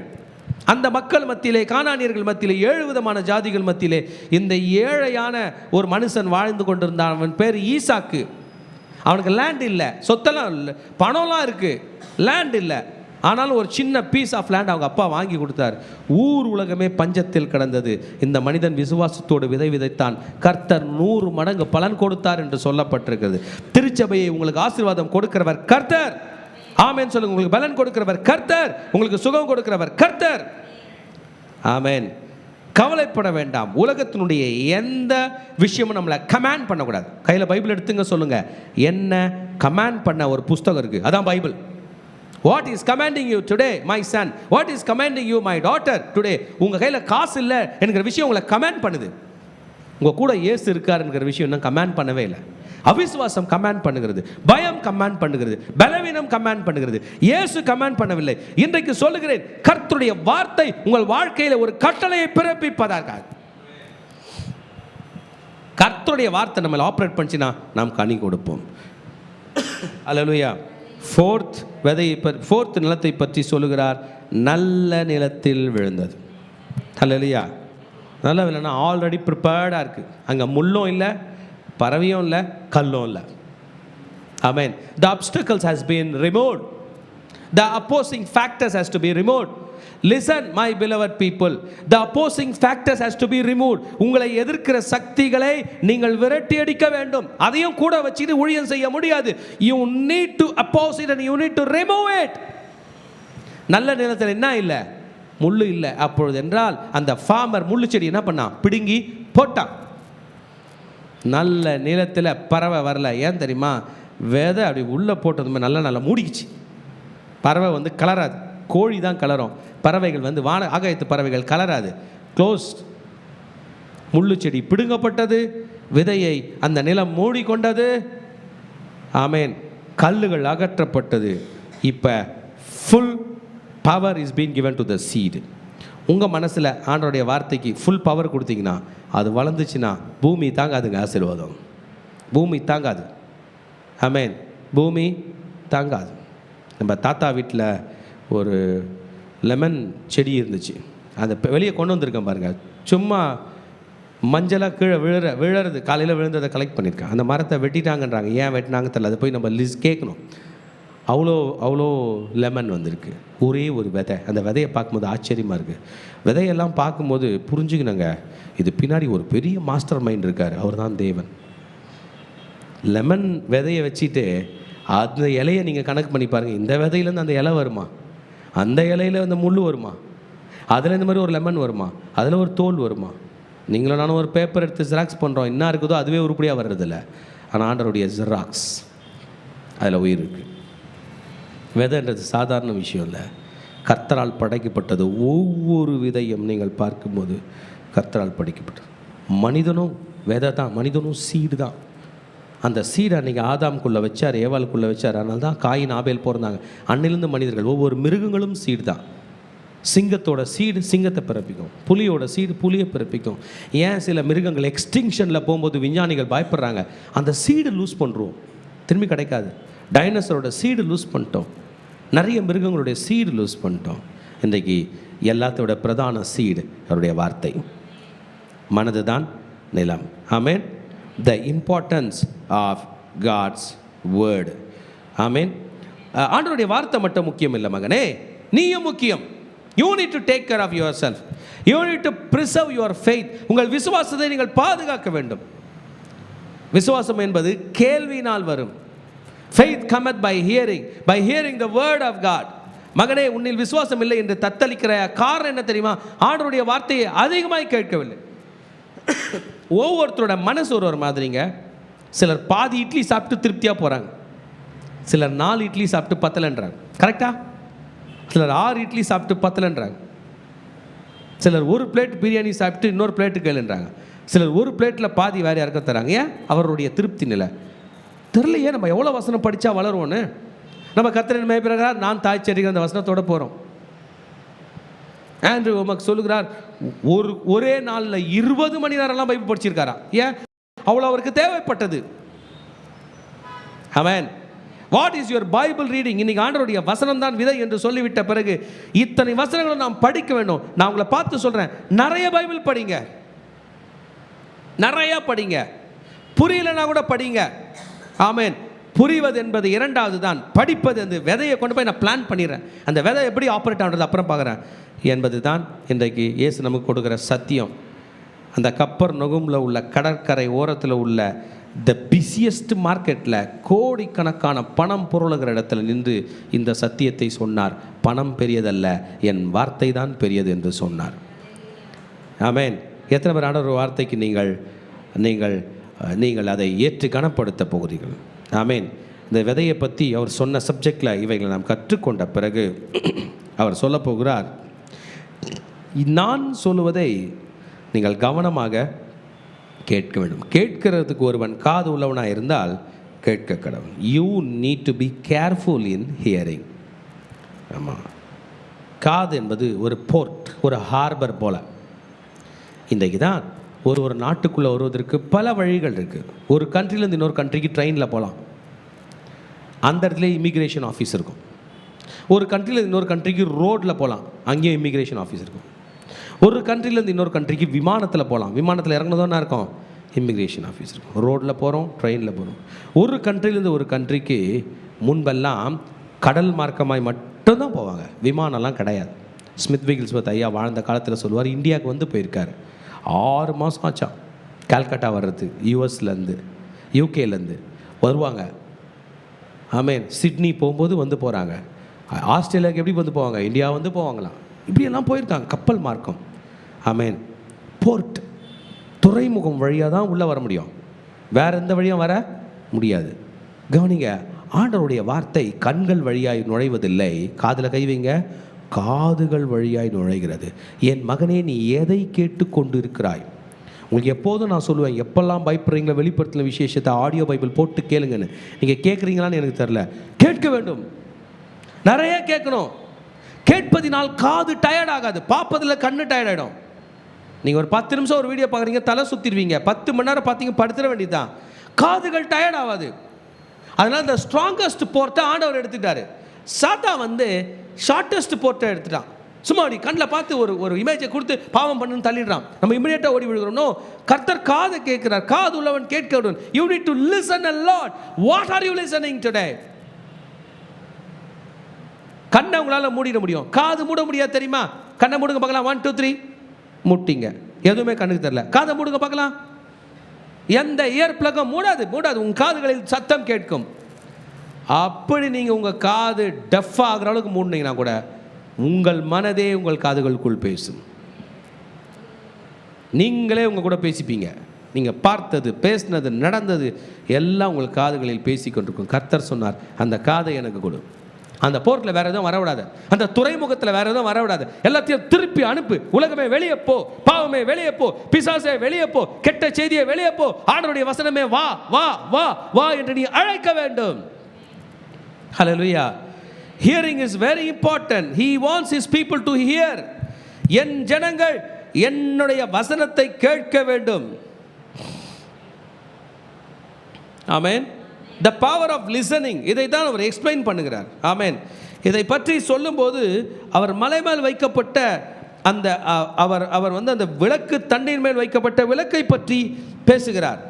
அந்த மக்கள் மத்தியிலே, கானானியர்கள் மத்தியிலே, 7 விதமான ஜாதிகள் மத்தியிலே இந்த ஏழையான ஒரு மனுஷன் வாழ்ந்து கொண்டிருந்தான். அவன் பேர் ஈசாக்கு. அவனுக்கு லேண்ட் இல்லை, சொத்தெல்லாம் இல்லை, பணம்லாம் இருக்குது, லேண்ட் இல்லை. ஆனாலும் ஒரு சின்ன பீஸ் ஆஃப் லேண்ட் அவங்க அப்பா வாங்கி கொடுத்தார். ஊர் உலகமே பஞ்சத்தில் கிடந்தது. இந்த மனிதன் விசுவாசத்தோடு விதை விதைத்தான். கர்த்தர் 100 மடங்கு பலன் கொடுத்தார் என்று சொல்லப்பட்டிருக்கிறது. திருச்சபையை உங்களுக்கு ஆசீர்வாதம் கொடுக்கிறவர் கர்த்தர். ஆமென் சொல்லுங்க. உங்களுக்கு பலன் கொடுக்கிறவர் கர்த்தர், உங்களுக்கு சுகம் கொடுக்கிறவர் கர்த்தர். ஆமென். கவலைப்பட வேண்டாம். உலகத்தினுடைய எந்த விஷயமும் நம்மளை கமாண்ட் பண்ணக்கூடாது. கையில் பைபிள் எடுத்துங்க, சொல்லுங்க, என்ன கமாண்ட் பண்ண ஒரு புஸ்தகம் இருக்குது, அதான் Bible. What is commanding you today, my son? What is commanding you, my daughter, today? உங்கள் கையில் காசு இல்லை என்கிற விஷயம் உங்களை கமாண்ட் பண்ணுது. உங்கள் கூட இயேசு இருக்கார் என்கிற விஷயம் இன்னும் கமாண்ட் பண்ணவே இல்லை. அவிசுவாசம் கமாண்ட் பண்ணுகிறது, பயம் கமாண்ட் பண்ணுகிறது, பலவீனம் கமாண்ட் பண்ணுகிறது. இயேசு கமாண்ட் பண்ணவில்லை. இன்றைக்கு சொல்லுகிறேன், கர்த்தருடைய வார்த்தை உங்கள் வாழ்க்கையில் ஒரு கட்டளையை பிறப்பிப்பதாக. கர்த்தருடைய வார்த்தை நம்மளை ஆப்ரேட் பண்ணிச்சுன்னா நாம் கனி கொடுப்போம். அல்லேலூயா. ஃபோர்த் நிலத்தை பற்றி சொல்லுகிறார், நல்ல நிலத்தில் விழுந்தது. அல்லேலூயா. நல்ல விலைன்னா ஆல்ரெடி ப்ரிப்பேர்டாக இருக்குது. அங்கே முள்ளும் இல்லை, பறவையும் இல்லை, கல்லும் இல்லை. ஆமென். The obstacles has been removed. The opposing factors has to be removed. Listen my beloved people, the opposing factors has to be removed. உங்களை எதிர்க்கிற சக்திகளை நீங்கள் விரட்டி அடிக்க வேண்டும். அதையும் கூட வச்சிட்டு ஊழியம் செய்ய முடியாது. You need to oppose it and you need to remove it. நல்ல நிலத்தில் என்ன இல்லை? முள்ளு இல்லை. அப்பொழுது என்றால் அந்த ஃபார்மர் முள்ளு செடி என்ன பண்ணான்? பிடுங்கி போட்டான். நல்ல நிலத்தில் பறவை வரல. ஏன் தெரியுமா? விதை அப்படி உள்ளே போட்டதுமே நல்லா மூடிக்குச்சு. பறவை வந்து கலராது, கோழி தான் கலரும். பறவைகள் வந்து ஆகாயத்து பறவைகள் கலராது. க்ளோஸ்ட். முள்ளு செடி பிடுங்கப்பட்டது, விதையை அந்த நிலம் மூடிக்கொண்டது. ஆமேன். கல்லுகள் அகற்றப்பட்டது. இப்போ full power is been given to the seed. உங்கள் மனசில் ஆண்டவருடைய வார்த்தைக்கு ஃபுல் பவர் கொடுத்தீங்கன்னா, அது வளர்ந்துச்சுன்னா பூமி தாங்காதுங்க. ஆசீர்வாதம் பூமி தாங்காது. ஆமேன். பூமி தாங்காது. நம்ம தாத்தா வீட்டில் ஒரு லெமன் செடி இருந்துச்சு. அதை வெளியே கொண்டு வந்திருக்கேன் பாருங்கள். சும்மா மஞ்சளாக கீழே விழுறது, காலையில் விழுந்ததை கலெக்ட் பண்ணியிருக்கேன். அந்த மரத்தை வெட்டிட்டாங்கன்றாங்க. ஏன் வெட்டினாங்க தெரியல. அதை போய் நம்ம கேட்கணும். அவ்வளோ லெமன் வந்திருக்கு. ஒரே ஒரு விதை. அந்த விதையை பார்க்கும்போது ஆச்சரியமாக இருக்குது. விதையெல்லாம் பார்க்கும்போது புரிஞ்சுக்கணுங்க, இது பின்னாடி ஒரு பெரிய மாஸ்டர் மைண்ட் இருக்கார். அவர் தான் தேவன். லெமன் விதையை வச்சுட்டு அந்த இலையை நீங்கள் கணக்கு பண்ணி பாருங்கள். இந்த விதையிலேருந்து அந்த இலை வருமா? அந்த இலையில் அந்த முள் வருமா? அதில் இந்த மாதிரி ஒரு லெமன் வருமா? அதில் ஒரு தோல் வருமா? நீங்களும் நானும் ஒரு பேப்பர் எடுத்து ஜெராக்ஸ் பண்ணுறோம். என்ன இருக்குதோ அதுவே உருப்படியாக வர்றதில்ல. ஆனால் ஆண்டவருடைய ஜெராக்ஸ் அதில் உயிர் இருக்குது. விதைன்றது சாதாரண விஷயம் இல்லை. கர்த்தரால் படைக்கப்பட்டது. ஒவ்வொரு விதையும் நீங்கள் பார்க்கும்போது கர்த்தரால் படைக்கப்பட்டது. மனிதனும் விதை தான், மனிதனும் சீடு தான். அந்த சீடை அன்றைக்கி ஆதாம்குள்ளே வச்சார், ஏவாளுக்குள்ளே வச்சார். அதனால தான் காயின் ஆபேல் பிறந்தாங்க. அன்னிலிருந்து மனிதர்கள், ஒவ்வொரு மிருகங்களும் சீடு தான். சிங்கத்தோட சீடு சிங்கத்தை பிறப்பிக்கும், புலியோட சீடு புலியை பிறப்பிக்கும். ஏன் சில மிருகங்கள் எக்ஸ்டிங்ஷனில் போகும்போது விஞ்ஞானிகள் பயப்படுறாங்க? அந்த சீடு லூஸ் பண்ணுறோம், திரும்பி கிடைக்காது. டைனோசரோட சீடு லூஸ் பண்ணிட்டோம், நிறைய மிருகங்களுடைய சீடு லூஸ் பண்ணிட்டோம். இன்றைக்கு எல்லாத்தோட பிரதான சீடு அவருடைய வார்த்தை. மனது தான் நிலம். Amen. The importance of God's word. Amen. ஆண்டவருடைய வார்த்தை மட்டும் முக்கியம் இல்லை மகனே, நீயும் முக்கியம். You need to take care of yourself. You need to preserve your faith. உங்கள் விசுவாசத்தை நீங்கள் பாதுகாக்க வேண்டும். விசுவாசம் என்பது கேள்வியினால் வரும். Faith cometh by hearing, by hearing the word of God. மகனே, உன்னில் விசுவாசம் இல்லை என்று தத்தளிக்கிற காரணம் என்ன தெரியுமா? ஆண்டவருடைய வார்த்தையை அதிகமாய் கேட்கவில்லை. ஒவ்வொருத்தரோட மனசு ஒரு மாதிரிங்க. சிலர் பாதி இட்லி சாப்பிட்டு திருப்தியாக போகிறாங்க, சிலர் 4 இட்லி சாப்பிட்டு பத்தலைன்றாங்க. கரெக்டா? சிலர் 6 இட்லி சாப்பிட்டு பத்தலைன்றாங்க. சிலர் ஒரு பிளேட் பிரியாணி சாப்பிட்டு இன்னொரு பிளேட்டு கேளுன்றாங்க. சிலர் ஒரு பிளேட்டில் பாதி வேறு யாருக்க தராங்க. ஏன்? அவருடைய திருப்தி நிலை தெரியலையே. நம்ம எவ்வளோ வசனம் படித்தா வளருவோன்னு. நம்ம கர்த்தரின் மேய்ப்பரார், நான் தாய் செடிகள் அந்த வசனத்தோடு போகிறோம். ஆண்ட்ரூ உமக்கு சொல்லுகிறார், ஒரே நாளில் 20 மணி நேரம்லாம் பைபிள் படிச்சிருக்காரா. ஏன்? அவ்வளோ அவருக்கு தேவைப்பட்டது. Amen. What is your Bible reading? இன்னைக்கு ஆண்டவருடைய வசனம் தான் விதை என்று சொல்லிவிட்ட பிறகு இத்தனை வசனங்களை நாம் படிக்க வேண்டும். நான் உங்களை பார்த்து சொல்கிறேன், நிறைய பைபிள் படிங்க, நிறைய படிங்க. புரியலன்னா கூட படிங்க. ஆமென். புரிவது என்பது இரண்டாவது தான், படிப்பது அந்த விதையை கொண்டு போய் நான் பிளான் பண்ணிடுறேன், அந்த விதை எப்படி ஆப்ரேட் ஆகிறது அப்புறம் பார்க்குறேன் என்பது தான் இன்றைக்கு இயேசு நமக்கு கொடுக்குற சத்தியம். அந்த கப்பர் நொகுமில் உள்ள கடற்கரை ஓரத்தில் உள்ள த பிஸியஸ்ட் மார்க்கெட்டில் கோடிக்கணக்கான பணம் பொருளுகிற இடத்துல நின்று இந்த சத்தியத்தை சொன்னார். பணம் பெரியதல்ல, என் வார்த்தை தான் பெரியது என்று சொன்னார். ஆமென். எத்தனை பேர் ஆண்டவர் வார்த்தைக்கு நீங்கள் அதை ஏற்று கனப்படுத்த போகிறீர்கள்? ஆமென். இந்த விதையை பற்றி அவர் சொன்ன சப்ஜெக்டில் இவைகளை நாம் கற்றுக்கொண்ட பிறகு அவர் சொல்ல போகிறார், நான் சொல்லுவதை நீங்கள் கவனமாக கேட்க வேண்டும். கேட்கிறதுக்கு ஒருவன் காது உள்ளவனாக இருந்தால் கேட்க கடவுள். You need to be careful in hearing. ஆமாம். காது என்பது ஒரு போர்ட், ஒரு ஹார்பர் போல். இன்றைக்கு தான் ஒரு நாட்டுக்குள்ளே வருவதற்கு பல வழிகள் இருக்குது. ஒரு கண்ட்ரிலேருந்து இன்னொரு கண்ட்ரிக்கு ட்ரெயினில் போகலாம், அந்த இடத்துல இமிக்ரேஷன் ஆஃபீஸ் இருக்கும். ஒரு கண்ட்ரிலேருந்து இன்னொரு கண்ட்ரிக்கு ரோட்டில் போகலாம், அங்கேயும் இமிக்ரேஷன் ஆஃபீஸ் இருக்கும். ஒரு கண்ட்ரிலேருந்து இன்னொரு கண்ட்ரிக்கு விமானத்தில் போகலாம், விமானத்தில் இறங்கினதோன்னா இருக்கும், இமிக்ரேஷன் ஆஃபீஸ் இருக்கும். ரோட்டில் போகிறோம், ட்ரெயினில் போகிறோம். ஒரு கண்ட்ரிலேருந்து ஒரு கண்ட்ரிக்கு முன்பெல்லாம் கடல் மார்க்கமாய் மட்டும்தான் போவாங்க, விமானம்லாம் கிடையாது. ஸ்மித் விகில்ஸ்வர்த் ஐயா வாழ்ந்த காலத்தில் சொல்லுவார், இந்தியாவுக்கு வந்து போயிருக்காரு, 6 மாதம் ஆச்சான் கல்கட்டா வர்றது. யூஎஸ்லேருந்து யூகேலேருந்து வருவாங்க. ஆமேன். சிட்னி போகும்போது வந்து போகிறாங்க. ஆஸ்திரேலியாவுக்கு எப்படி வந்து போவாங்க? இந்தியா வந்து போவாங்களாம். இப்படியெல்லாம் போயிருக்காங்க கப்பல் மார்க்கம். ஆமேன். போர்ட், துறைமுகம் வழியாக தான் உள்ளே வர முடியும், வேறு எந்த வழியாக வர முடியாது. கவனிங்க, ஆண்டவருடைய வார்த்தை கண்கள் வழியாய் நுழைவதில்லை, காதில் கை வைங்க, காதுகள் வழியாய் நுழைகிறது. என் மகனே, நீ எதை கேட்டு கொண்டு இருக்கிறாய்? உங்களுக்கு எப்போதும் நான் சொல்லுவேன், எப்பெல்லாம் பயப்படுறீங்களா வெளிப்படுத்தின விசேஷத்தை ஆடியோ பைபிள் போட்டு கேளுங்கன்னு. நீங்கள் கேட்குறீங்களான்னு எனக்கு தெரில. கேட்க வேண்டும், நிறைய கேட்கணும். கேட்பதினால் காது டயர்ட் ஆகாது, பார்ப்பதில் கண்ணு டயர்ட் ஆகிடும். நீங்கள் ஒரு 10 நிமிஷம் ஒரு வீடியோ பார்க்குறீங்க, தலை சுற்றிடுவீங்க. 10 மணி நேரம் பார்த்தீங்க, படுத்துட வேண்டியதுதான். காதுகள் டயர்ட் ஆகாது. அதனால் இந்த ஸ்ட்ராங்கஸ்ட் போர்ட்டை ஆண்டவர் எடுத்துட்டாரு. சாத்தா வந்து ஷார்ட்டஸ்ட் போர்ட்டை எடுத்துட்டான். சும்மா அப்படி கண்ணில் பார்த்து ஒரு இமேஜை கொடுத்து பாவம் பண்ணுன்னு தள்ளிடுறான். நம்ம இமிடியேட்டாக ஓடி விடுகிறோம். கர்த்தர் காதை கேட்கிறார், காது உள்ளவன் கேட்க வேண்டும். You need to listen a lot. What are you listening today? கண்ணை உங்களால் மூடிட முடியும், காது மூட முடியாது தெரியுமா? கண்ணை மூடுங்க பார்க்கலாம். 1 2 3 முட்டிங்க, எதுவுமே கண்ணுக்கு தெரியல. காதை மூடுங்க பார்க்கலாம். எந்த இயர் பிளக்கும் மூடாது. உங்கள் காதுகளில் சத்தம் கேட்கும். அப்படி நீங்கள் உங்கள் காது டஃப் ஆகிற அளவுக்கு மூடினீங்கன்னா கூட உங்கள் மனதே உங்கள் காதுகளுக்குள் பேசும். நீங்களே உங்கள் கூட பேசிப்பீங்க. நீங்கள் பார்த்தது, பேசினது, நடந்தது எல்லாம் உங்கள் காதுகளில் பேசிக்கொண்டிருக்கும். கர்த்தர் சொன்னார், அந்த காதை எனக்கு கொடு. அந்த போர்ட்டில் வேறு எதுவும் வரவிடாது, அந்த துறைமுகத்தில் வேறு எதுவும் வரவிடாது. எல்லாத்தையும் திருப்பி அனுப்பு. உலகமே வெளியே போ, பாவமே வெளியே போ, பிசாசே வெளியே போ, கெட்ட செய்தியை வெளியே போ, ஆண்டவருடைய வசனமே வா வா வா வா என்று நீ அழைக்க வேண்டும். ஹல்லேலூயா. Hearing is very important. He wants his people to hear. என் ஜனங்கள் என்னுடைய வசனத்தை கேட்க வேண்டும். ஆமென். The power of listening, இதை தான் அவர் எக்ஸ்பிளைன் பண்ணுகிறார். ஆமென். இதை பற்றி சொல்லும்போது அவர் மலை மேல் வைக்கப்பட்ட அந்த அவர் வந்து அந்த விளக்கு தண்டின் மேல் வைக்கப்பட்ட விளக்கை பற்றி பேசுகிறார்.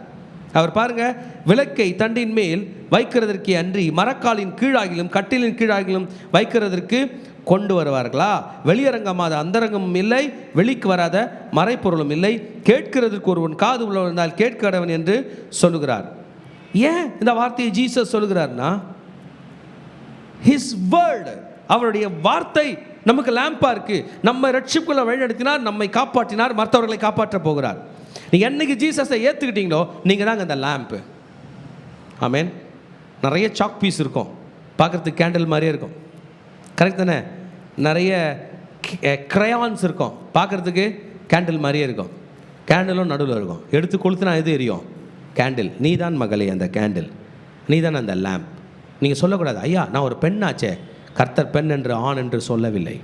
அவர் பாருங்க, விளக்கை தண்டின் மேல் வைக்கிறதற்கு அன்றி மரக்காலின் கீழாகிலும் கட்டிலின் கீழாகிலும் வைக்கிறதற்கு கொண்டு வருவார்களா? வெளியரங்கமாத அந்தரங்கமும் இல்லை, வெளிக்கு வராத மறைப்பொருளும் இல்லை, கேட்கிறதுக்கு ஒருவன் காது உள்ளவன் இருந்தால் கேட்கிறவன் என்று சொல்லுகிறார். ஏன் இந்த வார்த்தையை ஜீசஸ் சொல்லுகிறார்னா, ஹிஸ் வேர்ட், அவருடைய வார்த்தை நமக்கு லேம்பா இருக்கு. நம்ம ரட்சிப்புக்குள்ள வழிநடத்தினார், நம்மை காப்பாற்றினார், மற்றவர்களை காப்பாற்ற போகிறார். நீங்க என்னைக்கு ஜீசஸை ஏத்துக்கிட்டீங்களோ நீங்க தாங்க அந்த லேம்பு. ஆமென். நிறைய சாக் பீஸ் இருக்கும், பார்க்கறதுக்கு கேண்டில் மாதிரியே இருக்கும், கரெக்ட் தானே? நிறைய கிரையான்ஸ் இருக்கும், பார்க்கறதுக்கு கேண்டில் மாதிரியே இருக்கும். கேண்டிலும் நடுவில் இருக்கும், எடுத்து கொளுத்துனா எது எரியும்? கேண்டில். நீ தான் மகளே அந்த கேண்டில், நீ தான் அந்த லேம்ப். நீங்கள் சொல்லக்கூடாது, ஐயா நான் ஒரு பெண்ணாச்சே, கர்த்தர் பெண் என்று ஆண் என்று சொல்லவில்லை.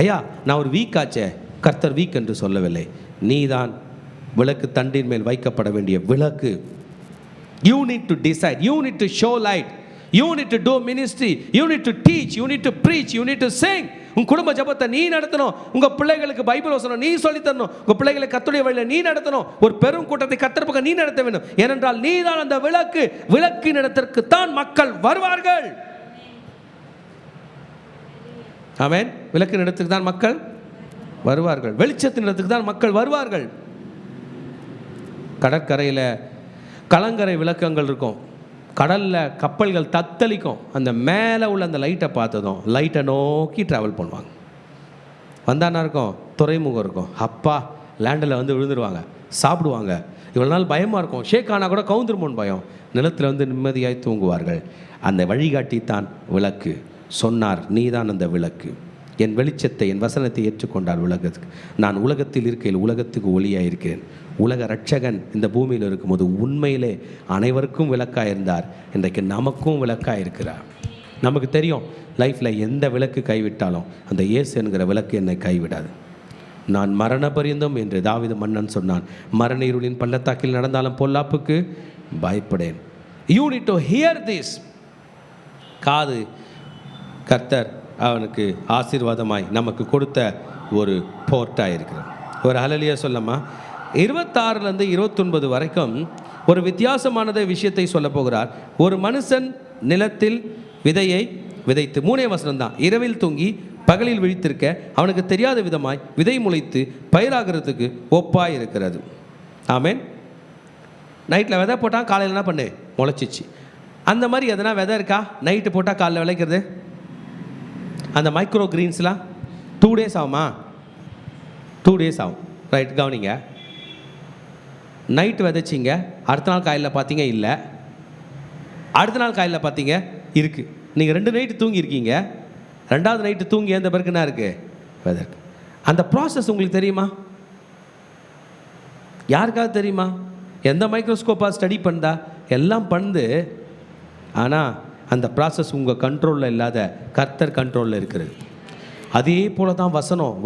ஐயா நான் ஒரு வீக் ஆச்சே, கர்த்தர் வீக் என்று சொல்லவில்லை. நீ தான் விளக்கு தண்டின் மேல் வைக்கப்பட வேண்டிய விளக்கு. You need to decide, you need to show light, you need to do ministry, you need to teach, you need to preach, you need to sing. உன் குடும்ப ஜெபத்தை நீ நடத்தணும், உங்க பிள்ளைகளுக்கு பைபிள் வசனம் நீ சொல்லி தரணும், உங்க பிள்ளைகளை கர்த்தருடைய வழியில நீ நடத்தணும், ஒரு பெரும் கூட்டத்தை கர்த்தர் பக்கம் நீ நடத்த வேண்டும். ஏனென்றால் நீ தான் அந்த விளக்கு. விளக்கின் இடத்திற்கு தான் மக்கள் வருவார்கள். ஆமென். விளக்கின் இடத்துக்கு தான் மக்கள் வருவார்கள், வெளிச்சத்தின் இடத்துக்கு தான் மக்கள் வருவார்கள். கடற்கரையில் கலங்கரை விளக்கங்கள் இருக்கும், கடலில் கப்பல்கள் தத்தளிக்கும். அந்த மேலே உள்ள அந்த லைட்டை பார்த்ததும் லைட்டை நோக்கி ட்ராவல் பண்ணுவாங்க. வந்தானா இருக்கும், துறைமுகம் இருக்கும், அப்பா லேண்டில் வந்து விழுந்துருவாங்க, சாப்பிடுவாங்க. இவ்வளோ நாள் பயமாக இருக்கும், ஷேக் ஆனால் கூட கவுந்துருமோன்னு பயம், நிலத்தில் வந்து நிம்மதியாய் தூங்குவார்கள். அந்த வழிகாட்டி தான் விளக்கு. சொன்னார், நீ தான் அந்த விளக்கு. என் வெளிச்சத்தை என் வசனத்தை ஏற்றுக்கொண்டார் உலகத்துக்கு. நான் உலகத்தில் இருக்கையில் உலகத்துக்கு ஒளியாக இருக்கிறேன். உலக ரட்சகன் இந்த பூமியில் இருக்கும்போது உண்மையிலே அனைவருக்கும் விளக்காக இருந்தார். இன்றைக்கு நமக்கும் விளக்காக இருக்கிறார். நமக்கு தெரியும் லைஃப்பில் எந்த விளக்கு கைவிட்டாலும் அந்த இயேசு என்கிற விளக்கு என்னை கைவிடாது. நான் மரண பரியந்தம் என்று தாவீது மன்னன் சொன்னான். மரண இருளின் பள்ளத்தாக்கில் நடந்தாலும் பொல்லாப்புக்கு பயப்படேன். You need to hear this. காது கர்த்தர் அவனுக்கு ஆசீர்வாதமாய் நமக்கு கொடுத்த ஒரு போர்ட்டாக இருக்கிறார். ஒரு ஹல்லேலூயா சொல்லமா. 26 29 வரைக்கும் ஒரு வித்தியாசமானதை விஷயத்தை சொல்ல போகிறார். ஒரு மனுஷன் நிலத்தில் விதையை விதைத்து, 3 வசனம் தான், இரவில் தூங்கி பகலில் விழித்திருக்க அவனுக்கு தெரியாத விதமாய் விதை முளைத்து பயிராகிறதுக்கு ஒப்பாய் இருக்கிறது. ஆமென். நைட்டில் விதை போட்டால் காலையில் என்ன பண்ணு, முளைச்சிச்சு. அந்த மாதிரி எதனா விதை இருக்கா நைட்டு போட்டால் காலையில் விளைக்கிறது? அந்த மைக்ரோ கிரீன்ஸ்லாம் 2 days ஆகுமா? 2 days ஆகும். ரைட், கவனிங்க. நைட்டு விதைச்சிங்க, அடுத்த நாள் காலையில் பார்த்தீங்க இல்லை, அடுத்த நாள் காலையில் பார்த்தீங்க இருக்குது. நீங்கள் 2 நைட்டு தூங்கியிருக்கீங்க, 2வது நைட்டு தூங்கி எந்த பிறகு என்ன இருக்குது, வெதற்கு. அந்த ப்ராசஸ் உங்களுக்கு தெரியுமா? யாருக்காவது தெரியுமா? எந்த மைக்ரோஸ்கோப்பாக ஸ்டடி பண்ணா எல்லாம் பண்ணுது. ஆனால் அந்த ப்ராசஸ் உங்கள் கண்ட்ரோலில் இல்லாத கர்த்தர் கண்ட்ரோலில் இருக்கிறது. அதே போல தான்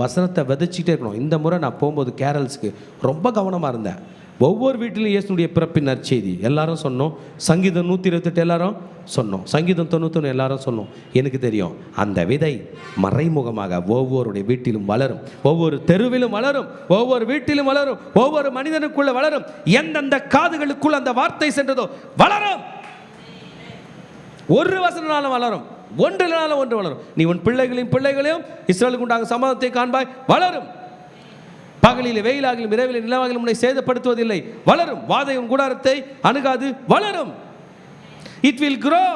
வசனத்தை விதைச்சிட்டே இருக்கணும். இந்த முறை நான் போகும்போது கேரல்ஸுக்கு ரொம்ப கவனமாக இருந்தேன். ஒவ்வொரு வீட்டிலும் இயேசுனுடைய பிறப்பின் நற்செய்தி எல்லாரும் சொன்னோம். சங்கீதம் 128 எல்லாரும் சொன்னோம், சங்கீதம் 91 எல்லாரும் சொன்னோம். எனக்கு தெரியும் அந்த விதை மறைமுகமாக ஒவ்வொருடைய வீட்டிலும் வளரும், ஒவ்வொரு தெருவிலும் வளரும், ஒவ்வொரு வீட்டிலும் வளரும், ஒவ்வொரு மனிதனுக்குள்ள வளரும். எந்தெந்த காதுகளுக்குள் அந்த வார்த்தை சென்றதோ வளரும். ஒரு வசனாலும் வளரும், ஒன்றினாலும் ஒன்று வளரும். நீ உன் பிள்ளைகளையும் இஸ்ரவேலுக்கு உண்டாக சமாதானத்தை காண்பாய், வளரும். பகலில் வெயிலாகிலும் இரவில் நிலவாகிலும் உன்னை சேதப்படுத்துவதில்லை, வளரும். வாதையும் கூடாரத்தை அணுகாது, வளரும். It will grow.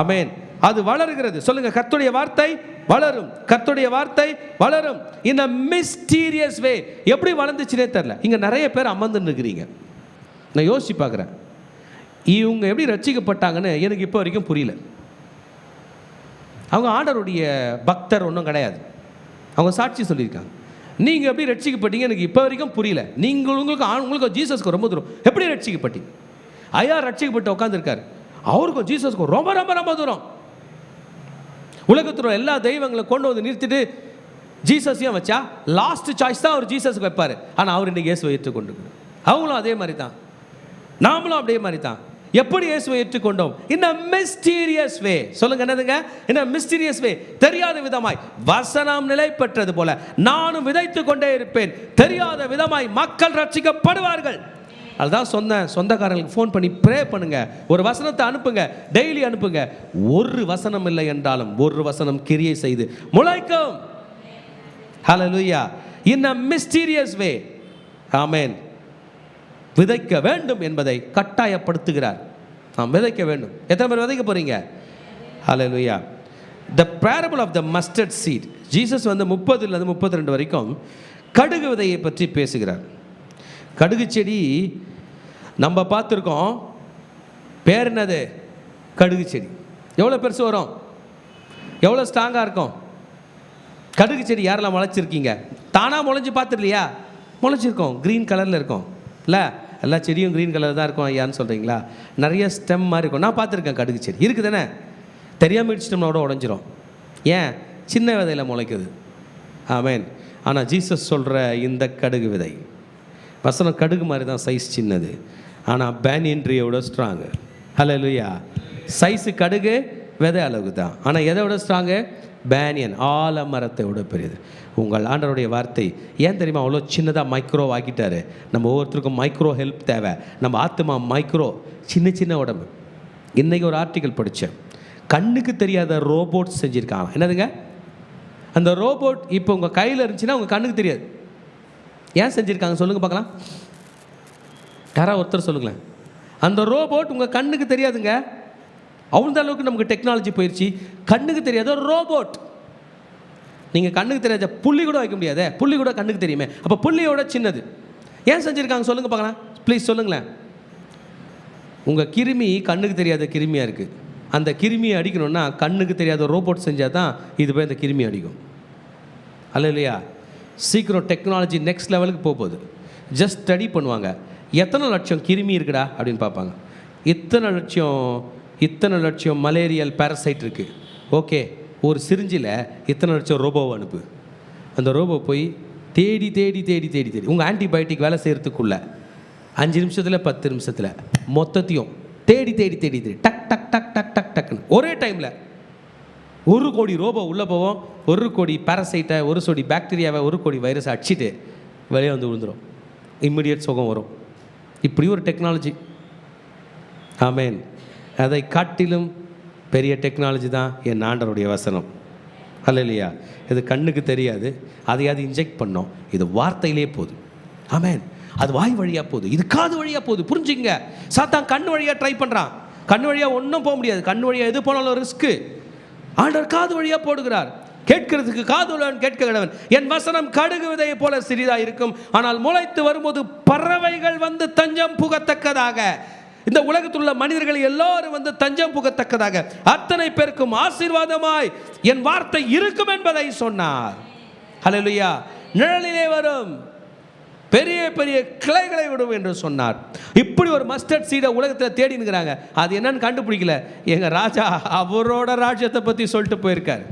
ஆமென். அது வளருகிறது. சொல்லுங்க, கர்த்தருடைய வார்த்தை வளரும், கர்த்தருடைய வார்த்தை வளரும். in a mysterious way. எப்படி வளர்ந்துச்சுனே தெரியல. இங்க நிறைய பேர் அமர்ந்து இருக்கிறீங்க. நான் யோசிச்சு பார்க்குறேன், இவங்க எப்படி ரட்சிக்கப்பட்டாங்கன்னு எனக்கு இப்போ வரைக்கும் புரியல. அவங்க ஆண்டவருடைய பக்தர் ஒன்றும் கிடையாது, அவங்க சாட்சி சொல்லியிருக்காங்க. நீங்கள் எப்படி ரட்சிக்கப்பட்டீங்க எனக்கு இப்போ வரைக்கும் புரியல. உங்களுக்கு ஜீசஸ்க்கு ரொம்ப தூரம். எப்படி ரட்சிக்கப்பட்டீங்க? ஐயா ரட்சிக்கப்பட்டு உட்காந்துருக்காரு, அவருக்கும் ஜீசஸ்க்கும் ரொம்ப ரொம்ப ரொம்ப தூரம். உலகத்தில் எல்லா தெய்வங்களும் கொண்டு வந்து நிறுத்திட்டு ஜீசஸையும் வச்சா லாஸ்ட் சாய்ஸ் தான் அவர் ஜீசஸுக்கு வைப்பார். ஆனால் அவர் இன்றைக்கி இயேசுவை ஏற்றுக்கொண்டு, அவங்களும் அதே மாதிரி தான், நாமளும் அதே மாதிரி தான். எப்படி இயேசுவை ஏற்றுக்கொண்டோம்? இன் அ மிஸ்டீரியஸ் வே. சொல்லுங்க என்னதுங்க? இன் அ மிஸ்டீரியஸ் வே. தெரியாத விதமாய் வசனம் நிலை பெற்றது போல நானும் விதைத்து கொண்டே இருப்பேன், தெரியாத விதமாய் மக்கள் ரட்சிக்கப்படுவார்கள். அதுதான் சொந்தக்காரங்களுக்கு ஃபோன் பண்ணி ப்ரே பண்ணுங்க, ஒரு வசனத்தை அனுப்புங்க, டெய்லி அனுப்புங்க. ஒரு வசனம் இல்லை என்றாலும் ஒரு வசனம் கிரியை செய்து முளைக்கும். ஹல்லேலூயா. இன் அ மிஸ்டீரியஸ் வே. ஆமென். விதைக்க வேண்டும் என்பதை கட்டாயப்படுத்துகிறார். நாம் விதைக்க வேண்டும். எத்தனை பேர் விதைக்க போறீங்க? Hallelujah. The parable of the mustard seed. Jesus 30 32 வரைக்கும் கடுகு விதையை பற்றி பேசுகிறார். கடுகு செடி நம்ம பார்த்துருக்கோம். பேர் என்னது? கடுகு செடி. எவ்வளோ பெருசு வரும், எவ்வளோ ஸ்ட்ராங்காக இருக்கும். கடுகு செடி யாரெல்லாம் முளைச்சிருக்கீங்க? தானாக முளைஞ்சி பார்த்துருலையா? முளைச்சிருக்கோம், க்ரீன் கலரில் இருக்கும் இல்லை? எல்லா செடியும் க்ரீன் கலர் தான் இருக்கும் ஐயான்னு சொல்கிறீங்களா? நிறைய ஸ்டெம் மாதிரி இருக்கும். நான் பார்த்துருக்கேன் கடுகு செடி இருக்குது தானே. தெரியாமல் இடிச்சிட்டோம்னா உடஞ்சிரும். ஏன்? சின்ன விதையில் முளைக்குது. ஆமென். ஆனால் ஜீசஸ் சொல்கிற இந்த கடுகு விதை, வசனம் கடுகு மாதிரி தான், சைஸ் சின்னது, ஆனால் பேனியன் ட்ரீயோட ஸ்ட்ராங்கு. ஹல்லேலூயா. சைஸு கடுகு, விதை அளவுக்கு தான், ஆனால் எதை விட ஸ்ட்ராங்கு? பேனியன், ஆலமரத்தை விட பெரியது. உங்கள் ஆண்டவருடைய வார்த்தை ஏன் தெரியுமா அவ்வளோ சின்னதாக மைக்ரோ ஆக்கிட்டாரு? நம்ம ஒவ்வொருத்தருக்கும் மைக்ரோ ஹெல்ப் தேவை. நம்ம ஆத்மா மைக்ரோ, சின்ன சின்ன உடம்பு. இன்றைக்கி ஒரு ஆர்டிக்கல் படித்தேன், கண்ணுக்கு தெரியாத ரோபோட் செஞ்சுருக்காங்க. என்னதுங்க? அந்த ரோபோட் இப்போ உங்கள் கையில் இருந்துச்சுன்னா உங்கள் கண்ணுக்கு தெரியாது. ஏன் செஞ்சுருக்காங்க சொல்லுங்கள் பார்க்கலாம். யாராவது ஒருத்தர் சொல்லுங்களேன். அந்த ரோபோட் உங்கள் கண்ணுக்கு தெரியாதுங்க. அவ்வளோ அளவுக்கு நமக்கு டெக்னாலஜி போயிடுச்சு. கண்ணுக்கு தெரியாத ரோபோட். நீங்கள் கண்ணுக்கு தெரியாத புள்ளி கூட வைக்க முடியாது. புள்ளி கூட கண்ணுக்கு தெரியுமே. அப்போ புள்ளியோட சின்னது. ஏன் செஞ்சுருக்காங்க சொல்லுங்கள் பார்க்கலாம். ப்ளீஸ் சொல்லுங்களேன். உங்கள் கிருமி கண்ணுக்கு தெரியாத கிருமியாக இருக்குது. அந்த கிருமியை அடிக்கணும்னா கண்ணுக்கு தெரியாத ரோபோட் செஞ்சால் தான் இது போய் அந்த கிருமி அடிக்கும். அல்ல இல்லையா? சீக்கிரம் டெக்னாலஜி நெக்ஸ்ட் லெவலுக்கு போகுது. ஜஸ்ட் ஸ்டடி பண்ணுவாங்க, எத்தனை லட்சம் கிருமி இருக்குடா அப்படின்னு பார்ப்பாங்க. இத்தனை லட்சம் மலேரியல் பேரசைட் இருக்குது. ஓகே, ஒரு சிரிஞ்சில் இத்தனை லட்சம் ரோபோவை அனுப்பு. அந்த ரோபோ போய் தேடி தேடி தேடி தேடி தேடி உங்கள் ஆன்டிபயோட்டிக் வேலை செய்கிறதுக்குள்ள 5 நிமிஷத்தில் 10 நிமிஷத்தில் மொத்தத்தையும் தேடி தேடி தேடி தேடி டக் டக் டக் டக் டக் டக்குன்னு ஒரே டைமில் 1 கோடி ரோபோ உள்ளே போவோம். 1 கோடி பேரசைட்டை, 1 கோடி பாக்டீரியாவை, 1 கோடி வைரஸை அடிச்சுட்டு வெளியே வந்து விழுந்துடும். இம்மிடியட் சுகம் வரும். இப்படி ஒரு டெக்னாலஜி. ஆமென். அதை காட்டிலும் பெரிய டெக்னாலஜி தான் என் ஆண்டவருடைய வசனம். ஹல்லேலூயா. இது கண்ணுக்கு தெரியாது, அதையாவது இன்ஜெக்ட் பண்ணோம். இது வார்த்தையிலே போகுது. ஆமென். அது வாய் வழியாக போகுது, இது காது வழியாக போகுது. புரிஞ்சுங்க. சாத்தான் கண்ணு வழியாக ட்ரை பண்ணுறான். கண்ணு வழியாக ஒன்றும் போக முடியாது. கண்ணு வழியாக எது போனாலும் ரிஸ்க்கு. ஆண்டவர் காது வழியாக போடுகிறார். கேட்கிறதுக்கு காது உள்ளவன் கேட்க கடவன். என் வசனம் கடுகு விதையை போல சிறிதாக இருக்கும், ஆனால் முளைத்து வரும்போது பறவைகள் வந்து தஞ்சம் புகத்தக்கதாக, இந்த உலகத்தில் உள்ள மனிதர்கள் எல்லாரும் வந்து தஞ்சம் புகத்தக்கதாக, அத்தனை பேருக்கும் ஆசீர்வாதமாய் என் வார்த்தை இருக்கும் என்பதை சொன்னார். ஹல்லேலூயா. நிழலிலே வரும், பெரிய பெரிய கிளைகளை விடும் என்று சொன்னார். இப்படி ஒரு மஸ்டர்ட் சீடை உலகத்தில் தேடினுக்கிறாங்க. அது என்னன்னு கண்டுபிடிக்கல. எங்கள் ராஜா அவரோட ராஜ்யத்தை பற்றி சொல்லிட்டு போயிருக்கார்.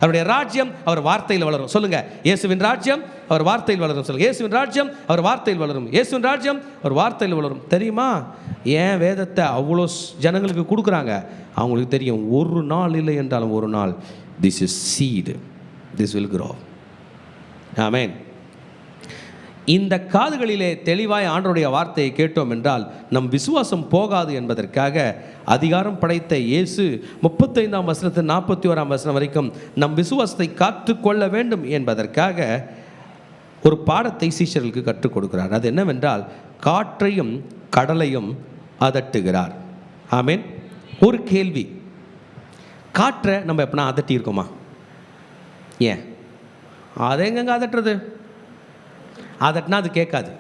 அவருடைய ராஜ்யம் அவர் வார்த்தையில் வளரும். சொல்லுங்க, இயேசுவின் ராஜ்யம் அவர் வார்த்தையில் வளரும். சொல்லுங்க, இயேசுவின் ராஜ்யம் அவர் வார்த்தையில் வளரும். இயேசுவின் ராஜ்யம் அவர் வார்த்தையில் வளரும். தெரியுமா ஏன் வேதத்தை அவ்வளோ ஜனங்களுக்கு கொடுக்குறாங்க? அவங்களுக்கு தெரியும், ஒரு நாள் இல்லை என்றாலும் ஒரு நாள் this is seed, this will grow. ஆமென். இந்த காதுகளிலே தெளிவாய் ஆண்டவருடைய வார்த்தையை கேட்டோம் என்றால் நம் விசுவாசம் போகாது என்பதற்காக அதிகாரம் படைத்த இயேசு 35ஆம் வசனத்தில் 41ஆம் வசனம் வரைக்கும் நம் விசுவாசத்தை காத்துக்கொள்ள வேண்டும் என்பதற்காக ஒரு பாடத்தை சீஷர்களுக்கு கற்றுக் கொடுக்கிறார். அது என்னவென்றால் காற்றையும் கடலையும் அதட்டுகிறார். ஆமென். ஒரு கேள்வி, காற்றை நம்ம எப்படின்னா அதட்டி இருக்கோமா? ஏன் அதை எங்கெங்க அதட்டுறது? அதட்டினா அது கேட்காது.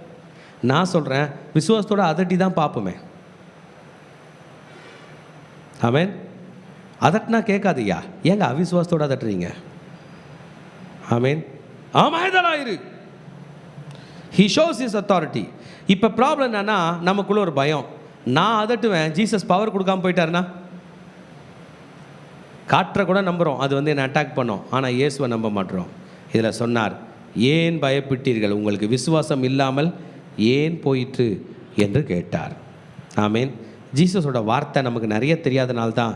நான் சொல்கிறேன், விசுவாசத்தோட அதட்டி தான் பார்ப்போமே. ஆமென். அதட்டினா கேட்காதுயா, ஏங்க அவிசுவாசத்தோடு அதட்டுறீங்க? ஆமென். ஆமாயிரு. He shows his authority. இப்போ ப்ராப்ளம் என்னன்னா, நமக்குள்ள ஒரு பயம். நான் அதட்டுவேன், ஜீசஸ் பவர் கொடுக்காம போயிட்டாருன்னா காற்றை கூட நம்புகிறோம், அது வந்து என்னை அட்டாக் பண்ணோம். ஆனால் இயேசுவை நம்ப மாட்டோம். இதில் சொன்னார், ஏன் பயப்பட்டீர்கள், உங்களுக்கு விசுவாசம் இல்லாமல் ஏன் போயிற்று என்று கேட்டார். ஆமேன். ஜீசஸோட வார்த்தை நமக்கு நிறைய தெரியாதனால்தான்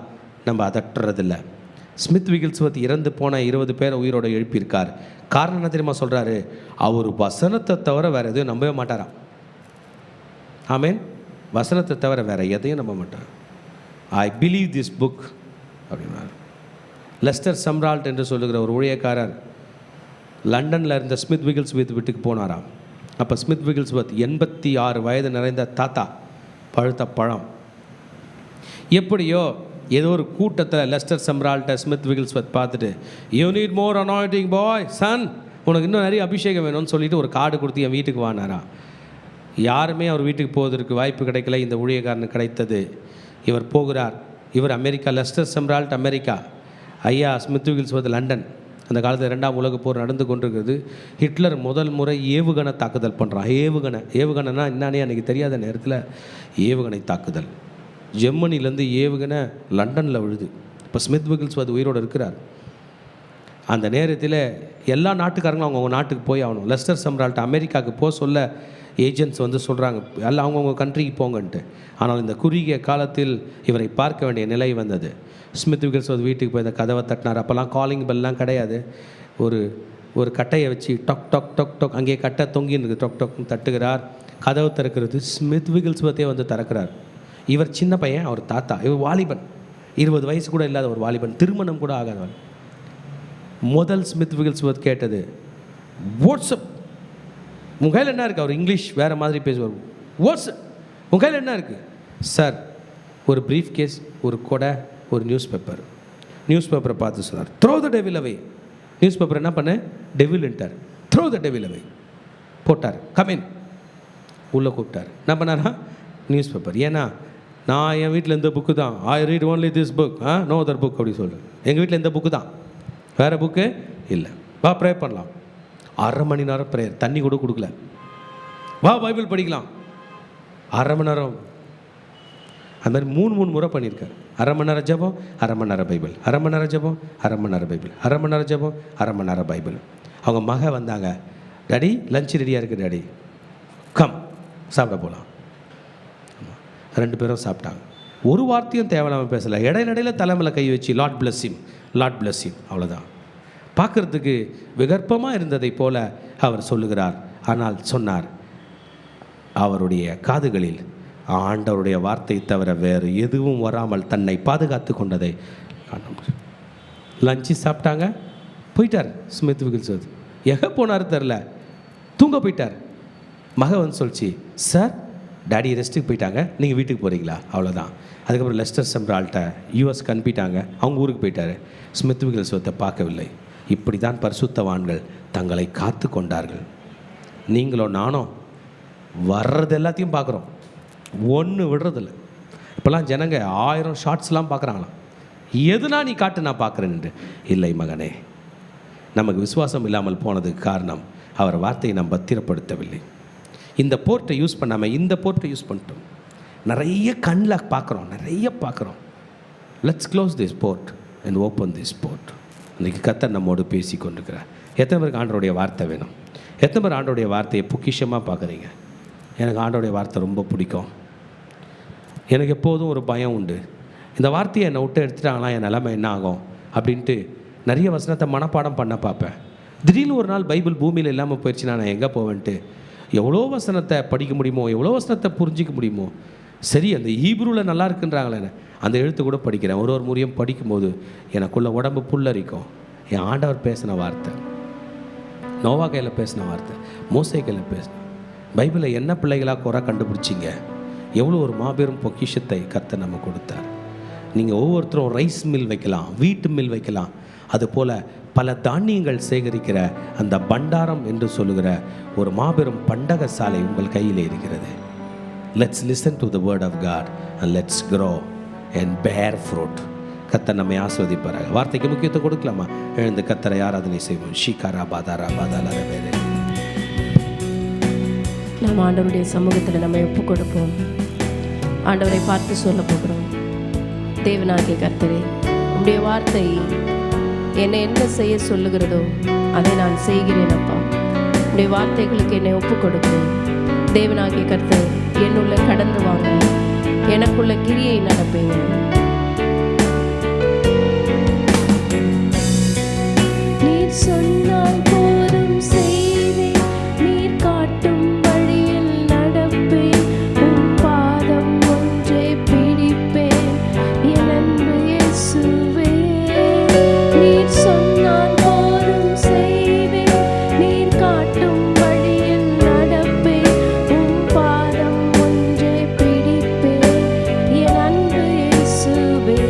நம்ம அதட்டுறதில்லை. ஸ்மித் விகில்ஸ்வர்த் இறந்து போன 20 பேரை உயிரோடு எழுப்பியிருக்கார். காரணம் என்ன தெரியுமா சொல்கிறாரு? அவர் வசனத்தை தவிர வேறு எதையும் நம்பவே மாட்டாராம். ஆமேன். வசனத்தை தவிர வேறு எதையும் நம்ப மாட்டார். ஐ பிலீவ் திஸ் புக் அப்படின்னார். லெஸ்டர் சம்ரால்ட் என்று சொல்லுகிற ஒரு ஊழியக்காரர் லண்டனில் இருந்த ஸ்மித் விகில்ஸ்வர்த் வீட்டுக்கு போனாராம். அப்போ ஸ்மித் விகில்ஸ்வர்த் 86 வயது நிறைந்த தாத்தா, பழுத்த பழம். எப்படியோ ஏதோ ஒரு கூட்டத்தில் லெஸ்டர் சம்ரால்ட்டை ஸ்மித் விகில்ஸ்வர்த் பார்த்துட்டு, you need more anointing boy son, உனக்கு இன்னும் நிறைய அபிஷேகம் வேணும்னு சொல்லிட்டு ஒரு கார்டு கொடுத்து என் வீட்டுக்கு வானாரா. யாருமே அவர் வீட்டுக்கு போவதற்கு வாய்ப்பு கிடைக்கல. இந்த ஊழியக்காரனுக்கு கிடைத்தது. இவர் போகிறார். இவர் அமெரிக்கா, லெஸ்டர் சம்ரால்ட் அமெரிக்கா, ஐயா ஸ்மித் விகில்ஸ்வர்த் லண்டன். அந்த காலத்தில் 2ஆம் உலகப் போர் நடந்து கொண்டிருக்கிறது. ஹிட்லர் முதல் முறை ஏவுகணை தாக்குதல் பண்ணுறான். ஏவுகணைனா என்னன்னே அன்றைக்கி தெரியாத நேரத்தில் ஏவுகணை தாக்குதல். ஜெர்மனிலேருந்து ஏவுகணை லண்டனில் விழுது. இப்போ ஸ்மித் விகில்ஸ்வர்த் உயிரோடு இருக்கிறார். அந்த நேரத்தில் எல்லா நாட்டுக்காரங்களும் அவங்கவுங்க நாட்டுக்கு போய் ஆகணும். லெஸ்டர் சம்ரால்ட் அமெரிக்காவுக்கு போக சொல்ல ஏஜென்ட்ஸ் வந்து சொல்கிறாங்க, எல்லாம் அவங்கவுங்க கண்ட்ரிக்கு போங்கன்ட்டு. ஆனால் இந்த குறுகிய காலத்தில் இவரை பார்க்க வேண்டிய நிலை வந்தது. ஸ்மித் விகில்ஸ்வர்த் வீட்டுக்கு போய் இந்த கதவை தட்டினார். அப்போல்லாம் காலிங் பெல்லாம் கிடையாது. ஒரு கட்டையை வச்சு டொக் டொக் டொக் டொக், அங்கேயே கட்டை தொங்கின்னு இருக்குது, டொக் டொக்னு தட்டுகிறார். கதவை திறக்கிறது. ஸ்மித் விகில்ஸ்வர்த்தே வந்து திறக்கிறார். இவர் சின்ன பையன், அவர் தாத்தா. இவர் வாலிபன், 20 வயசு கூட இல்லாத ஒரு வாலிபன், திருமணம் கூட ஆகாதவன். முதல் ஸ்மித் விகில்ஸ்வர்த் கேட்டது, வாட்ஸ்அப் உங்கள் கையில் என்ன இருக்குது? அவர் இங்கிலீஷ் வேறு மாதிரி பேசுவார். வாட்ஸ்அப் உங்கள் கையில் என்ன இருக்குது? சார், ஒரு ப்ரீஃப் கேஸ், ஒரு கொடை, ஒரு நியூஸ் பேப்பரை பார்த்து சொன்னார், த்ரோ த டெவில் அவே. நியூஸ் பேப்பர் என்ன பண்ண, டெவில்ன்ட்டார். த்ரோ த டெவில் அவே போட்டார். கமின் உள்ளே கூப்பிட்டார். என்ன பண்ணாரா? Newspaper. ஏன்னா நான் என் வீட்டில் இந்த புக்கு தான், I read only this book, no other book அப்படி சொல்கிறேன். எங்கள் வீட்டில் இந்த புக்கு தான், வேறு புக்கு இல்லை. வா ப்ரே பண்ணலாம். 1/2 மணி நேரம் ப்ரேயர், தண்ணி கூட கொடுக்கல. வா பைபிள் படிக்கலாம். 1/2 மணி நேரம். அது மாதிரி 3 முறை பண்ணியிருக்கார். 1/2 மணி நேரம் ஜெபம், 1/2 மணி நேரம் பைபிள், 1/2 மணி நேரம் ஜெபம், 1/2 மணி நேரம் பைபிள், 1/2 மணி நேரம் ஜெபம், 1/2 மணி நேரம் பைபிள். அவங்க மக வந்தாங்க, டாடி லஞ்ச் ரெடியாக இருக்குது டாடி, கம் சாப்பிட போகலாம். 2 பேரும் சாப்பிட்டாங்க. ஒரு வார்த்தையும் தேவையில்லாமல் பேசலை. இடையில தலைமையில் கை வச்சு Lord plus him, Lord plus him, அவ்வளோதான். பார்க்குறதுக்கு விகற்பமாக இருந்ததை போல அவர் சொல்லுகிறார். ஆனால் சொன்னார், அவருடைய காதுகளில் ஆண்டவருடைய வார்த்தை தவிர வேறு எதுவும் வராமல் தன்னை பாதுகாத்து கொண்டதை காண முடியும். லஞ்சு சாப்பிட்டாங்க, போயிட்டார் ஸ்மித் விகில்ஸ்வர்த். எங்கே போனார் தெரில, தூங்க போயிட்டார். மக வந்து சொல்லிச்சு, சார் டாடி ரெஸ்ட்டுக்கு போயிட்டாங்க, நீங்கள் வீட்டுக்கு போகிறீங்களா? அவ்வளோதான். அதுக்கப்புறம் லெஸ்டர் சம்ரால்ட்டை யூஎஸ்க்கு அனுப்பிட்டாங்க, அவங்க ஊருக்கு போயிட்டார். ஸ்மித் விகில்ஸ்வர்த்தை பார்க்கவில்லை. இப்படி தான் பரிசுத்தவான்கள் தங்களை காத்து கொண்டார்கள். நீங்களோ நானோ வர்றது எல்லாத்தையும் பார்க்குறோம், ஒன்று விடுறதில்லை. இப்போல்லாம் ஜனங்க 1000 ஷார்ட்ஸ்லாம் பார்க்குறாங்களாம். எதுனா நீ காட்டு, நான் பார்க்குறேன்ட்டு. இல்லை மகனே, நமக்கு விசுவாசம் இல்லாமல் போனதுக்கு காரணம் அவர் வார்த்தையை நாம் பத்திரப்படுத்தவில்லை. இந்த போர்ட்டை யூஸ் பண்ணாமல் இந்த போர்ட்டை யூஸ் பண்ணிட்டோம். நிறைய கண்ணில் பார்க்குறோம், நிறைய பார்க்குறோம். Let's close this board and open this board. இன்றைக்கி கர்த்தர் நம்மோடு பேசி கொண்டிருக்கிறார். எத்தனை பேருக்கு ஆண்டவருடைய வார்த்தை வேணும்? எத்தனை பேர் ஆண்டவருடைய வார்த்தையை பொக்கிஷமாக பார்க்குறீங்க? எனக்கு ஆண்டவருடைய வார்த்தை ரொம்ப பிடிக்கும். எனக்கு எப்போதும் ஒரு பயம் உண்டு, இந்த வார்த்தையை என்னை விட்டு எடுத்துட்டாங்களா என் நிலைமை என்ன ஆகும் அப்படின்ட்டு நிறைய வசனத்தை மனப்பாடம் பண்ண பார்ப்பேன். திடீர்னு ஒரு நாள் பைபிள் பூமியில் இல்லாமல் போயிடுச்சுன்னா நான் எங்கே போவேன்ட்டு எவ்வளோ வசனத்தை படிக்க முடியுமோ, எவ்வளோ வசனத்தை புரிஞ்சிக்க முடியுமோ. சரி, அந்த ஹீப்ரூவில் நல்லா இருக்குன்றாங்களே, அந்த எழுத்து கூட படிக்கிறேன். ஒரு முறையும் படிக்கும்போது எனக்குள்ள உடம்பு புல்லரிக்கும். என் ஆண்டவர் பேசின வார்த்தை, நோவா கையில் பேசின வார்த்தை, மோசே கையில் பேசின பைபிளில் என்ன பிள்ளைகளாக குறை கண்டுபிடிச்சிங்க? எவ்வளோ ஒரு மாபெரும் பொக்கிஷத்தை கர்த்தர் நம்ம கொடுத்தார். நீங்கள் ஒவ்வொருத்தரும் ரைஸ் மில் வைக்கலாம், வீட்டு மில் வைக்கலாம். அதுபோல் பல தானியங்கள் சேகரிக்கிற அந்த பண்டாரம் என்று சொல்லுகிற ஒரு மாபெரும் பண்டக சாலை உங்கள் கையில் இருக்கிறது. Let's listen to the word of God and let's grow and bear fruit. கர்த்தர் நம்மை ஆஸ்வதிப்பாராக. வார்த்தைக்கு முக்கியத்துவம் கொடுக்கலாமா? எழுந்து கர்த்தரை ஆராதனை செய்வோம். ஷீகாரா பாதாரா பாதாலர வேறு. நாம் ஆண்டவருடைய சமூகத்தில் நம்ம ஒப்பு கொடுப்போம். ஆண்டவரை பார்த்து சொல்ல போகிறோம், தேவனாகிய கர்த்தரே, உம்முடைய வார்த்தை என்னை என்ன செய்ய சொல்லுகிறதோ அதை நான் செய்கிறேன் அப்பா. உம்முடைய வார்த்தைகளுக்கு என்னை ஒப்புக் கொடுக்கிறேன். தேவனாகிய கர்த்தர் என்னுள்ள கடந்து வாங்க, எனக்குள்ள கிரியை நடப்பீங்க. நீர் சொன்னால் போதும் செய்வேன், நீர் காட்டும் வழியில் நடப்பேன், உம் பாதம் ஒன்றே பிடிப்பேன், என் அன்பு இயேசுவே. நீர் சொன்னால் போதும் செய்வேன், நீர் காட்டும் வழியில் நடப்பேன், உம் பாதம் ஒன்றே பிடிப்பேன், என் அன்பு இயேசுவே.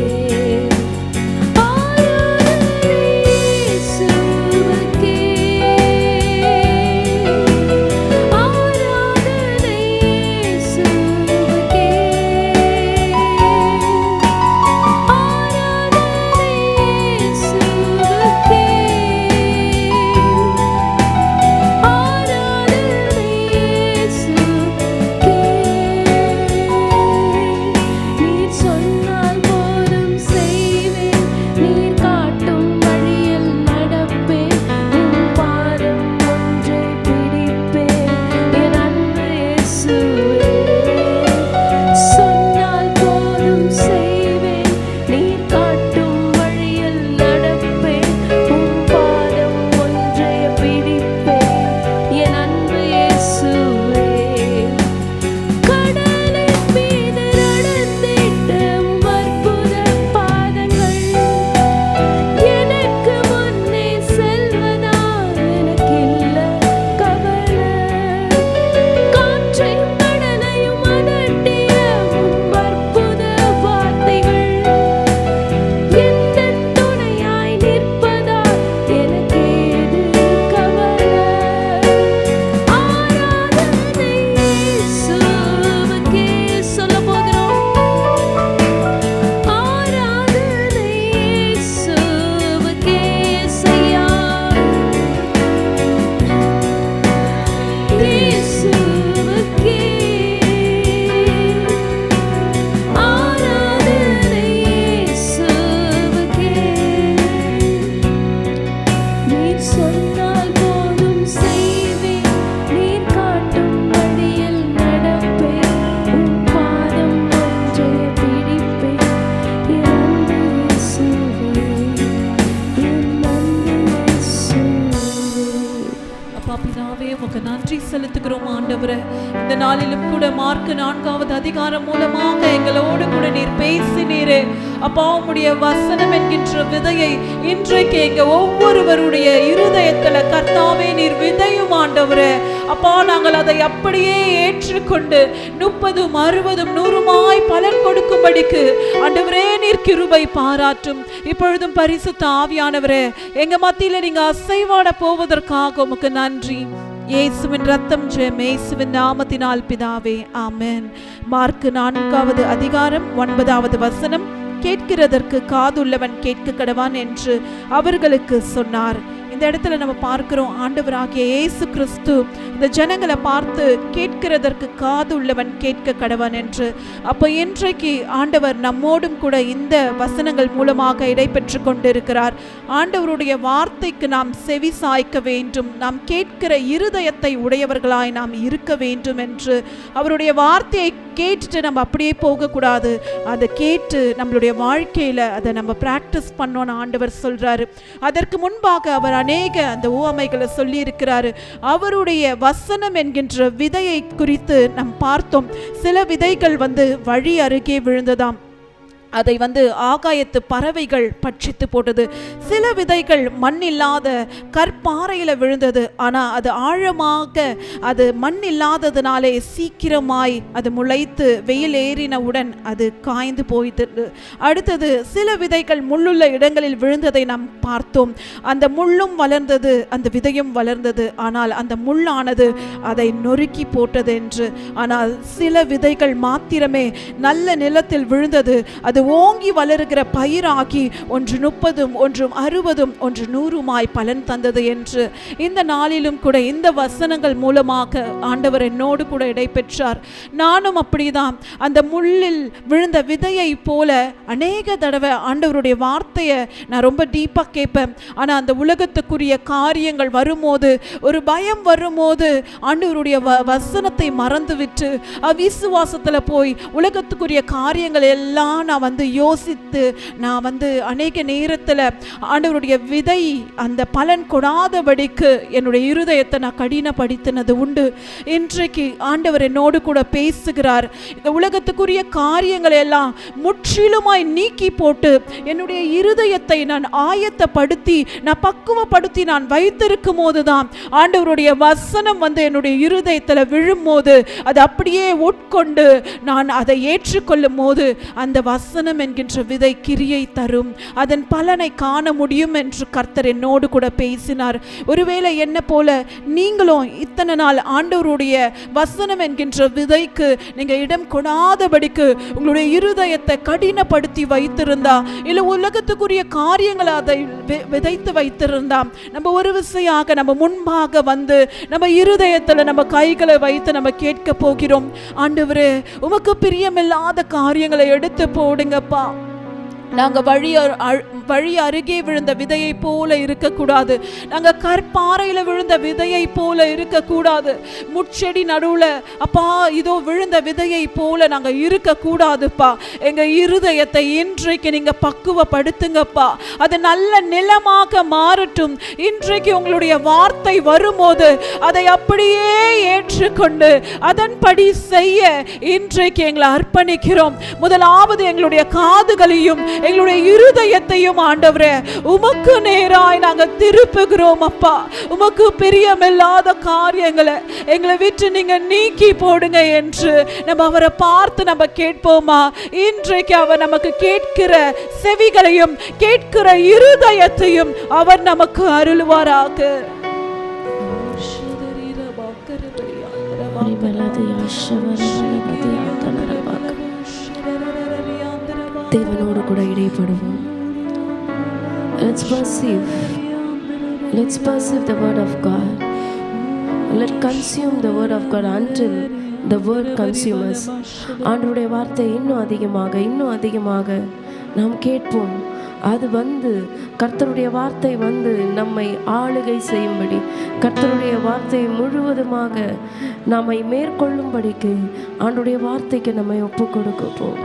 செலுத்துகிறோம் ஆண்டவரே. இந்த நாளிலும் கூட மார்க் 4வது அதிகாரம் மூலமாக எங்களோடு கூட நீர் பேசினீரே அப்பா. உம்முடைய வசனம் என்கின்ற விதையை இன்றைக்கு எங்க ஒவ்வொருவருடைய இருதயத்துல கர்த்தாவே நீர் விதையும் ஆண்டவரே. அப்பா நாங்கள் அதை அப்படியே ஏற்றுக்கொண்டு 30, 60, 100 பலன் கொடுக்கும்படிக்கு ஆண்டவரே நீர் கிருபை பாராட்டும். இப்பொழுதும் பரிசுத்த ஆவியானவரே எங்க மத்தியில நீங்க அசைவாட போவதற்காக உமக்கு நன்றி. இயேசுவின் ரத்தம் ஜெயம், இயேசுவின் நாமத்தினால் பிதாவே, ஆமென். மார்க் 4வது அதிகாரம் 9வது வசனம். கேட்கிறதற்கு காதுள்ளவன் கேட்க கடவான் என்று அவர்களுக்கு சொன்னார். இந்த இடத்துல நம்ம பார்க்கிறோம் ஆண்டவராகிய இயேசு கிறிஸ்து இந்த ஜனங்களை பார்த்து கேட்கிறதற்கு காது உள்ளவன் கேட்க கடவன் என்று. அப்போ இன்றைக்கு ஆண்டவர் நம்மோடும் கூட இந்த வசனங்கள் மூலமாக இடைபெற்று கொண்டிருக்கிறார். ஆண்டவருடைய வார்த்தைக்கு நாம் செவி சாய்க்க வேண்டும், நாம் கேட்கிற இருதயத்தை உடையவர்களாய் நாம் இருக்க வேண்டும் என்று. அவருடைய வார்த்தையை கேட்டுட்டு நம்ம அப்படியே போகக்கூடாது, அதை கேட்டு நம்மளுடைய வாழ்க்கையில் அதை நம்ம ப்ராக்டிஸ் பண்ணோன்னு ஆண்டவர் சொல்கிறாரு. அதற்கு முன்பாக அவர் அநேக அந்த உவமைகளை சொல்லி இருக்கிறாரு. அவருடைய வசனம் என்கின்ற விதையை குறித்து நாம் பார்த்தோம். சில விதைகள் வழி அருகே விழுந்ததாம், அதை ஆகாயத்து பறவைகள் பட்சித்து போட்டது. சில விதைகள் மண் இல்லாத கற்பாறையில் விழுந்தது. ஆனால் அது ஆழமாக அது மண் இல்லாததுனாலே சீக்கிரமாய் அது முளைத்து வெயில் ஏறினவுடன் அது காய்ந்து போயிட்டது. அடுத்தது சில விதைகள் முள்ளுள்ள இடங்களில் விழுந்ததை நாம் பார்த்தோம். அந்த முள்ளும் வளர்ந்தது, அந்த விதையும் வளர்ந்தது. ஆனால் அந்த முள்ளானது அதை நொறுக்கி போட்டது என்று. ஆனால் சில விதைகள் மாத்திரமே நல்ல நிலத்தில் விழுந்தது. அது அது ஓங்கி வளருகிற பயிராகி 1 30, 1 60, 1 100 பலன் தந்தது என்று இந்த நாளிலும் கூட இந்த வசனங்கள் மூலமாக ஆண்டவர் என்னோடு கூட இடைபெற்றார். நானும் அப்படிதான் அந்த முள்ளில் விழுந்த விதையை போல அநேக தடவை ஆண்டவருடைய வார்த்தையை நான் ரொம்ப டீப்பாக கேட்பேன். ஆனால் அந்த உலகத்துக்குரிய காரியங்கள் வரும்போது, ஒரு பயம் வரும்போது ஆண்டவருடைய வசனத்தை மறந்துவிட்டு அவிசுவாசத்தில் போய் உலகத்துக்குரிய காரியங்கள் எல்லாம் நான் யோசித்து நான் அநேக நேரத்தில் ஆண்டவருடைய விதை அந்த பலன் கொடாதபடிக்கு என்னுடைய இருதயத்தை நான் கடினப்படுத்தினது உண்டு. இன்றைக்கு ஆண்டவர் என்னோடு கூட பேசுகிறார். இந்த உலகத்துக்குரிய காரியங்களை எல்லாம் முற்றிலுமாய் நீக்கி போட்டு என்னுடைய இருதயத்தை நான் ஆயத்தப்படுத்தி நான் பக்குவப்படுத்தி நான் வைத்திருக்கும் போதுதான் ஆண்டவருடைய வசனம் என்னுடைய இருதயத்தில் விழும்போது அது அப்படியே உட்கொண்டு நான் அதை ஏற்றுக்கொள்ளும் போது அந்த வசனம் என்கின்ற விதை கிரியை தரும், அதன் பலனை காண முடியும் என்று கர்த்தர் என்னோடு கூட பேசினார். ஒருவேளை என்ன போல நீங்களும் இத்தனை நாள் ஆண்டவருடைய வசனம் என்கின்ற விதைக்கு நீங்க இடம் கொடாதபடிக்கு உங்களுடைய இருதயத்தை கடினப்படுத்தி வைத்திருந்தா, இல்லை உலகத்துக்குரிய காரியங்களை அதை விதைத்து வைத்திருந்தா, நம்ம ஒரு விசையாக நம்ம முன்பாக நம்ம இருதயத்துல நம்ம கைகளை வைத்து நம்ம கேட்க போகிறோம். ஆண்டவரே, உமக்கு பிரியமில்லாத காரியங்களை எடுத்து போடுங்கப்பா. நாங்கள் வழி அருகே விழுந்த விதையை போல இருக்கக்கூடாது. நாங்கள் கற்பாறையில் விழுந்த விதையை போல இருக்கக்கூடாது. முட்செடி நடுவில் அப்பா இதோ விழுந்த விதையை போல நாங்கள் இருக்கக்கூடாதுப்பா. எங்கள் இருதயத்தை இன்றைக்கு நீங்கள் பக்குவப்படுத்துங்கப்பா. அது நல்ல நிலமாக மாறட்டும். இன்றைக்கு உங்களுடைய வார்த்தை வரும்போது அதை அப்படியே ஏற்றுக்கொண்டு அதன்படி செய்ய இன்றைக்கு எங்களை அர்ப்பணிக்கிறோம். முதலாவது எங்களுடைய காதுகளையும் எங்களுடைய இருதயத்தையும் ஆண்டவரே உமக்கு நேராய் நாங்கள் திருப்புகிறோம் அப்பா. உமக்கு பிரியமில்லாத காரியங்களை எங்களை விட்டு நீங்க நீக்கி போடுங்க என்று நம்ம அவரை பார்த்து நம்ம கேட்போமா? இன்றைக்கு அவர் நமக்கு கேட்கிற செவிகளையும் கேட்கிற இருதயத்தையும் அவர் நமக்கு அருள்வாராக. தேவனோடு கூட இடைப்படுவோம். Let's perceive the word of God. Let's consume the word of God until the word consumes us. ஆண்டவருடைய வார்த்தை இன்னும் அதிகமாக நாம் கேட்போம். அது கர்த்தருடைய வார்த்தை நம்மை ஆளுகை செய்யும்படி, கர்த்தருடைய வார்த்தை முழுவதுமாக நம்மை மேற்கொள்ளும்படிக்கு ஆண்டவருடைய வார்த்தைக்கு நம்மை ஒப்பு கொடுக்கப்போம்.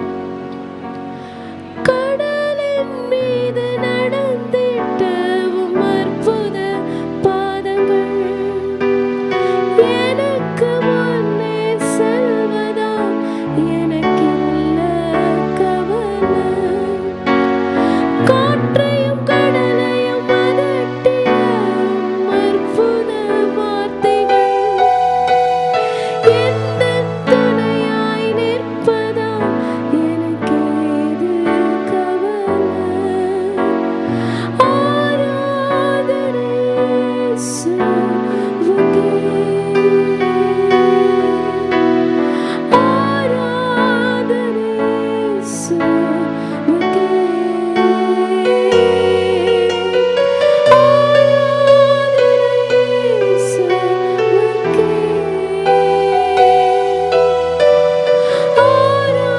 கடலின் மீது நடந்திட்ட அற்புத பாதங்கள் எனக்கு முன்னே செல்வதா எனக்கில்ல கவலை. காற்றையும் கடலையும் அதட்டிய அற்புத வார்த்தைகள் எந்த துணையாய் நிற்பதா எனக்கேது கவலை. ஆராதனை இயேசுவுக்கே, ஆராதனை இயேசுவுக்கே, ஆராதனை இயேசுவுக்கே,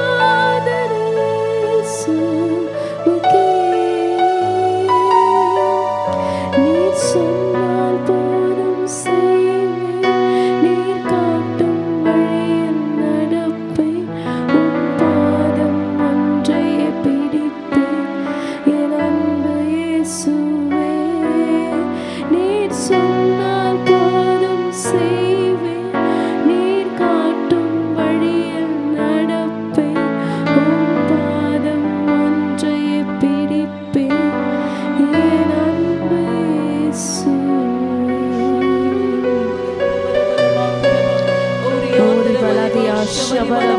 ஆராதனை இயேசுவுக்கே. நீர் சொன்னால் போதும் செய்வேன், நீர் காட்டும் வழியில் நடப்பேன், உம் பாதம் ஒன்றையே பிடிப்பேன் என் அன்பு இயேசுவே. நீர் சொன்னால் போதும் செய்வேன், நீர் காட்டும் வழியில் நடப்பேன், உம் பாதம் ஒன்றையே பிடிப்பேன் என் அன்பு இயேசுவே. ஓடி பலதியா ஷபல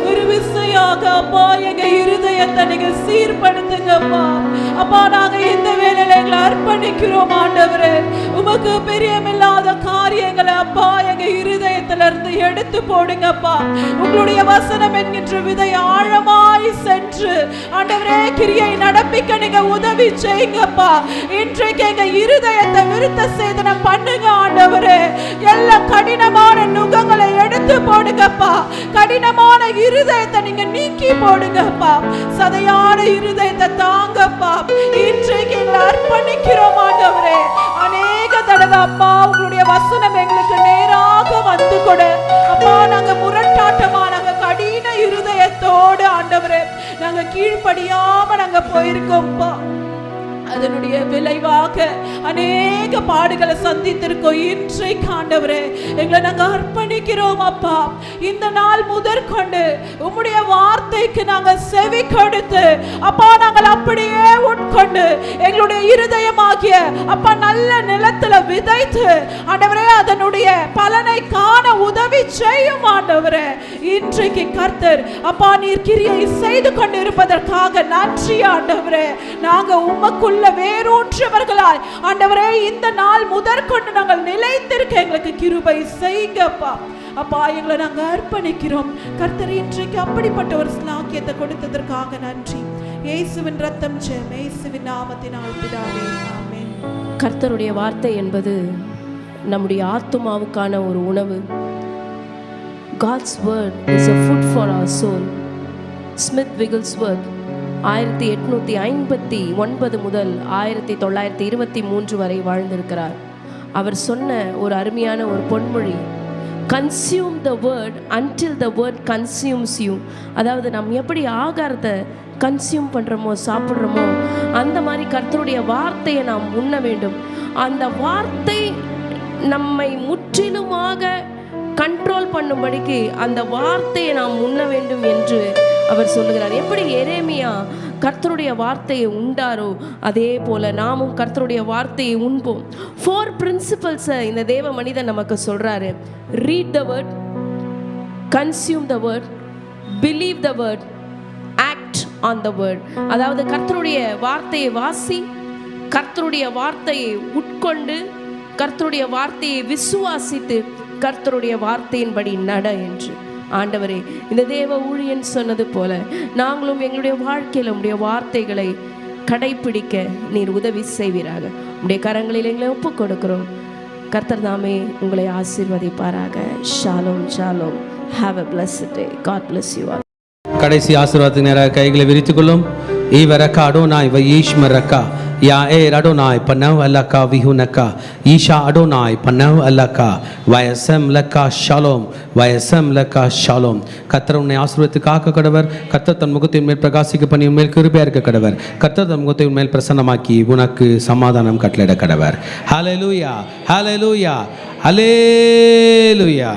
ஒரு விசை கிருபையாக அப்பா எங்க இருதயத்தை நீங்க சீர்படுத்துங்கப்பா. அப்பா நாங்க இந்த வேளையில எங்களை அர்ப்பணிக்கிறோம் ஆண்டவரே. உமக்கு பிரியமில்லாத காரியங்களை அப்பா எங்க இருதயத்துல இருந்து எடுத்து போடுங்கப்பா. உங்களுடைய வசனம் என்கின்ற விதை ஆழமாய் சென்று ஆண்டவரே கிரியை நடப்பிக்க நீங்க உதவி செய்யுங்கப்பா. இன்றைக்கு எங்க இருதயத்தை விருத்த சேதனம் பண்ணுங்க ஆண்டவரே. எல்லா கடினமான நுகங்களை எடுத்து போடுங்கப்பா. கடினமான இருதயத்தை நீங்க நீக்கி போடுங்கப்பா. சதையான இருதயத்தை தாங்கப்பா. இன்றைக்கு எங்களை அர்ப்பணிக்கிறோம் ஆண்டவரே. அநேக தடவை அப்பா உங்களுடைய வசனம் எங்களுக்கு நேராக வந்து கொடு அப்பா. நாங்க முரட்டாட்டமா நாங்க கடின இருதயத்தோடு ஆண்டவரே நாங்க கீழ்ப்படியாம நாங்க போயிருக்கோம்ப்பா. அதனுடைய விளைவாக அநேக பாடுகளை சந்தித்திருக்கோம். இன்றைக்கு ஆண்டவரே எங்களை நாங்க அர்ப்பணிக்கிறோம் அப்பா. இந்த நாள் முதற்கொண்டு உம்முடைய வார்த்தைக்கு நாங்க செவி கொடுத்து அப்பா நாங்கள் அப்படியே உட்கொண்டு எங்களுடைய இருதயமாகிய அப்பா நல்ல நிலத்துல விதைத்து ஆண்டவரே அதனுடைய பலனை காண உதவி செய்யும் ஆண்டவரே. இன்றைக்கு கர்த்தர் அப்பா நீர் கிரியை செய்து கொண்டு இருப்பதற்காக நன்றி ஆண்டவரே. நாங்க உமக்குள்ள வேரூன்றவர்களாய் ஆண்டவரே இந்த நாள் முதற்கொண்டு நாங்கள் நிலைத்திருக்க எங்களுக்கு கிருபை செய்யுங்கப்பா. அப்பா எங்களை நாங்க அர்ப்பணிக்கிறோம் கர்த்தர். இன்றைக்கு அப்படிப்பட்ட ஒரு ஸ்லாக்கியத்தை கொடுத்ததற்காக நன்றி. இயேசுவின் ரத்தம் ஜெயம், இயேசுவின் நாமத்தினால் பிதாவே, ஆமென். கர்த்தருடைய வார்த்தை என்பது நம்முடைய ஆத்துமாவுக்கான ஒரு உணவு. God's word is a food for our soul. Smith Wigglesworth 1859 முதல் 1923 வரை வாழ்ந்திருக்கிறார். அவர் சொன்ன ஒரு அருமையான ஒரு பொன்மொழி, consume the word until the word consumes you. அதாவது நம்ம எப்படி ஆகாரத்தை கன்சியூம் பண்ணுறோமோ சாப்பிட்றோமோ அந்த மாதிரி கர்த்தருடைய வார்த்தையை நாம் உண்ண வேண்டும். அந்த வார்த்தை நம்மை முற்றிலுமாக கண்ட்ரோல் பண்ணும்படிக்கு அந்த வார்த்தையை நாம் உண்ண வேண்டும் என்று அவர் சொல்லுகிறார். எப்படி எரேமியா கர்த்தருடைய வார்த்தையை உண்டாரோ அதே போல நாமும் கர்த்தருடைய வார்த்தையை உண்போம். 4 பிரின்சிபல்ஸை இந்த தேவ மனிதன் நமக்கு சொல்றாரு. Read the word, consume the word, believe the word, act on the word. அதாவது கர்த்தருடைய வார்த்தையை வாசி, கர்த்தருடைய வார்த்தையை உட்கொண்டு, கர்த்தருடைய வார்த்தையை விசுவாசித்து, கர்த்தருடைய வார்த்தையின்படி நட என்று. ஆண்டவரே இந்த தேவ ஊழியன் சொன்னது போல நாங்களும் எங்களுடைய வாழ்க்கையில் உம்முடைய வார்த்தைகளை கடைபிடிக்க நீர் உதவி செய்வீராக. உம்முடைய கரங்களில் எங்களை ஒப்புக் கொடுக்கிறோம். கர்த்தர் தாமே உங்களை ஆசீர்வதிப்பாராக. Shalom Shalom. Have a blessed day. God bless you all. கடைசி ஆசீர்வாதத்துக்கு நேராக கைகளை விரித்துக் கொள்ளும். ஈவரக்கா அடோனாய் வயீஷ்மரக்கா யா ஏர் அடோனாய் பனவ் அல்லக்கா விஹுனக்கா ஈஷா அடோனாய் பனவ் அல்லக்கா வயசம் லக்கா ஷாலோம் வயசம் லக்கா ஷாலோம். கர்த்தர் உன்னை ஆசீர்வதித்து காக்க கடவர். கர்த்தர் தன் முகத்தின் மேல் பிரகாசிக்க பண்ணி உன்மேல் கிருபையா இருக்க கடவர். கர்த்தர் தன் முகத்தை உன்மேல் பிரசன்னமாக்கி உனக்கு சமாதானம் கட்டளையிட கடவர். ஹல்லேலூயா, ஹல்லேலூயா, ஹல்லேலூயா.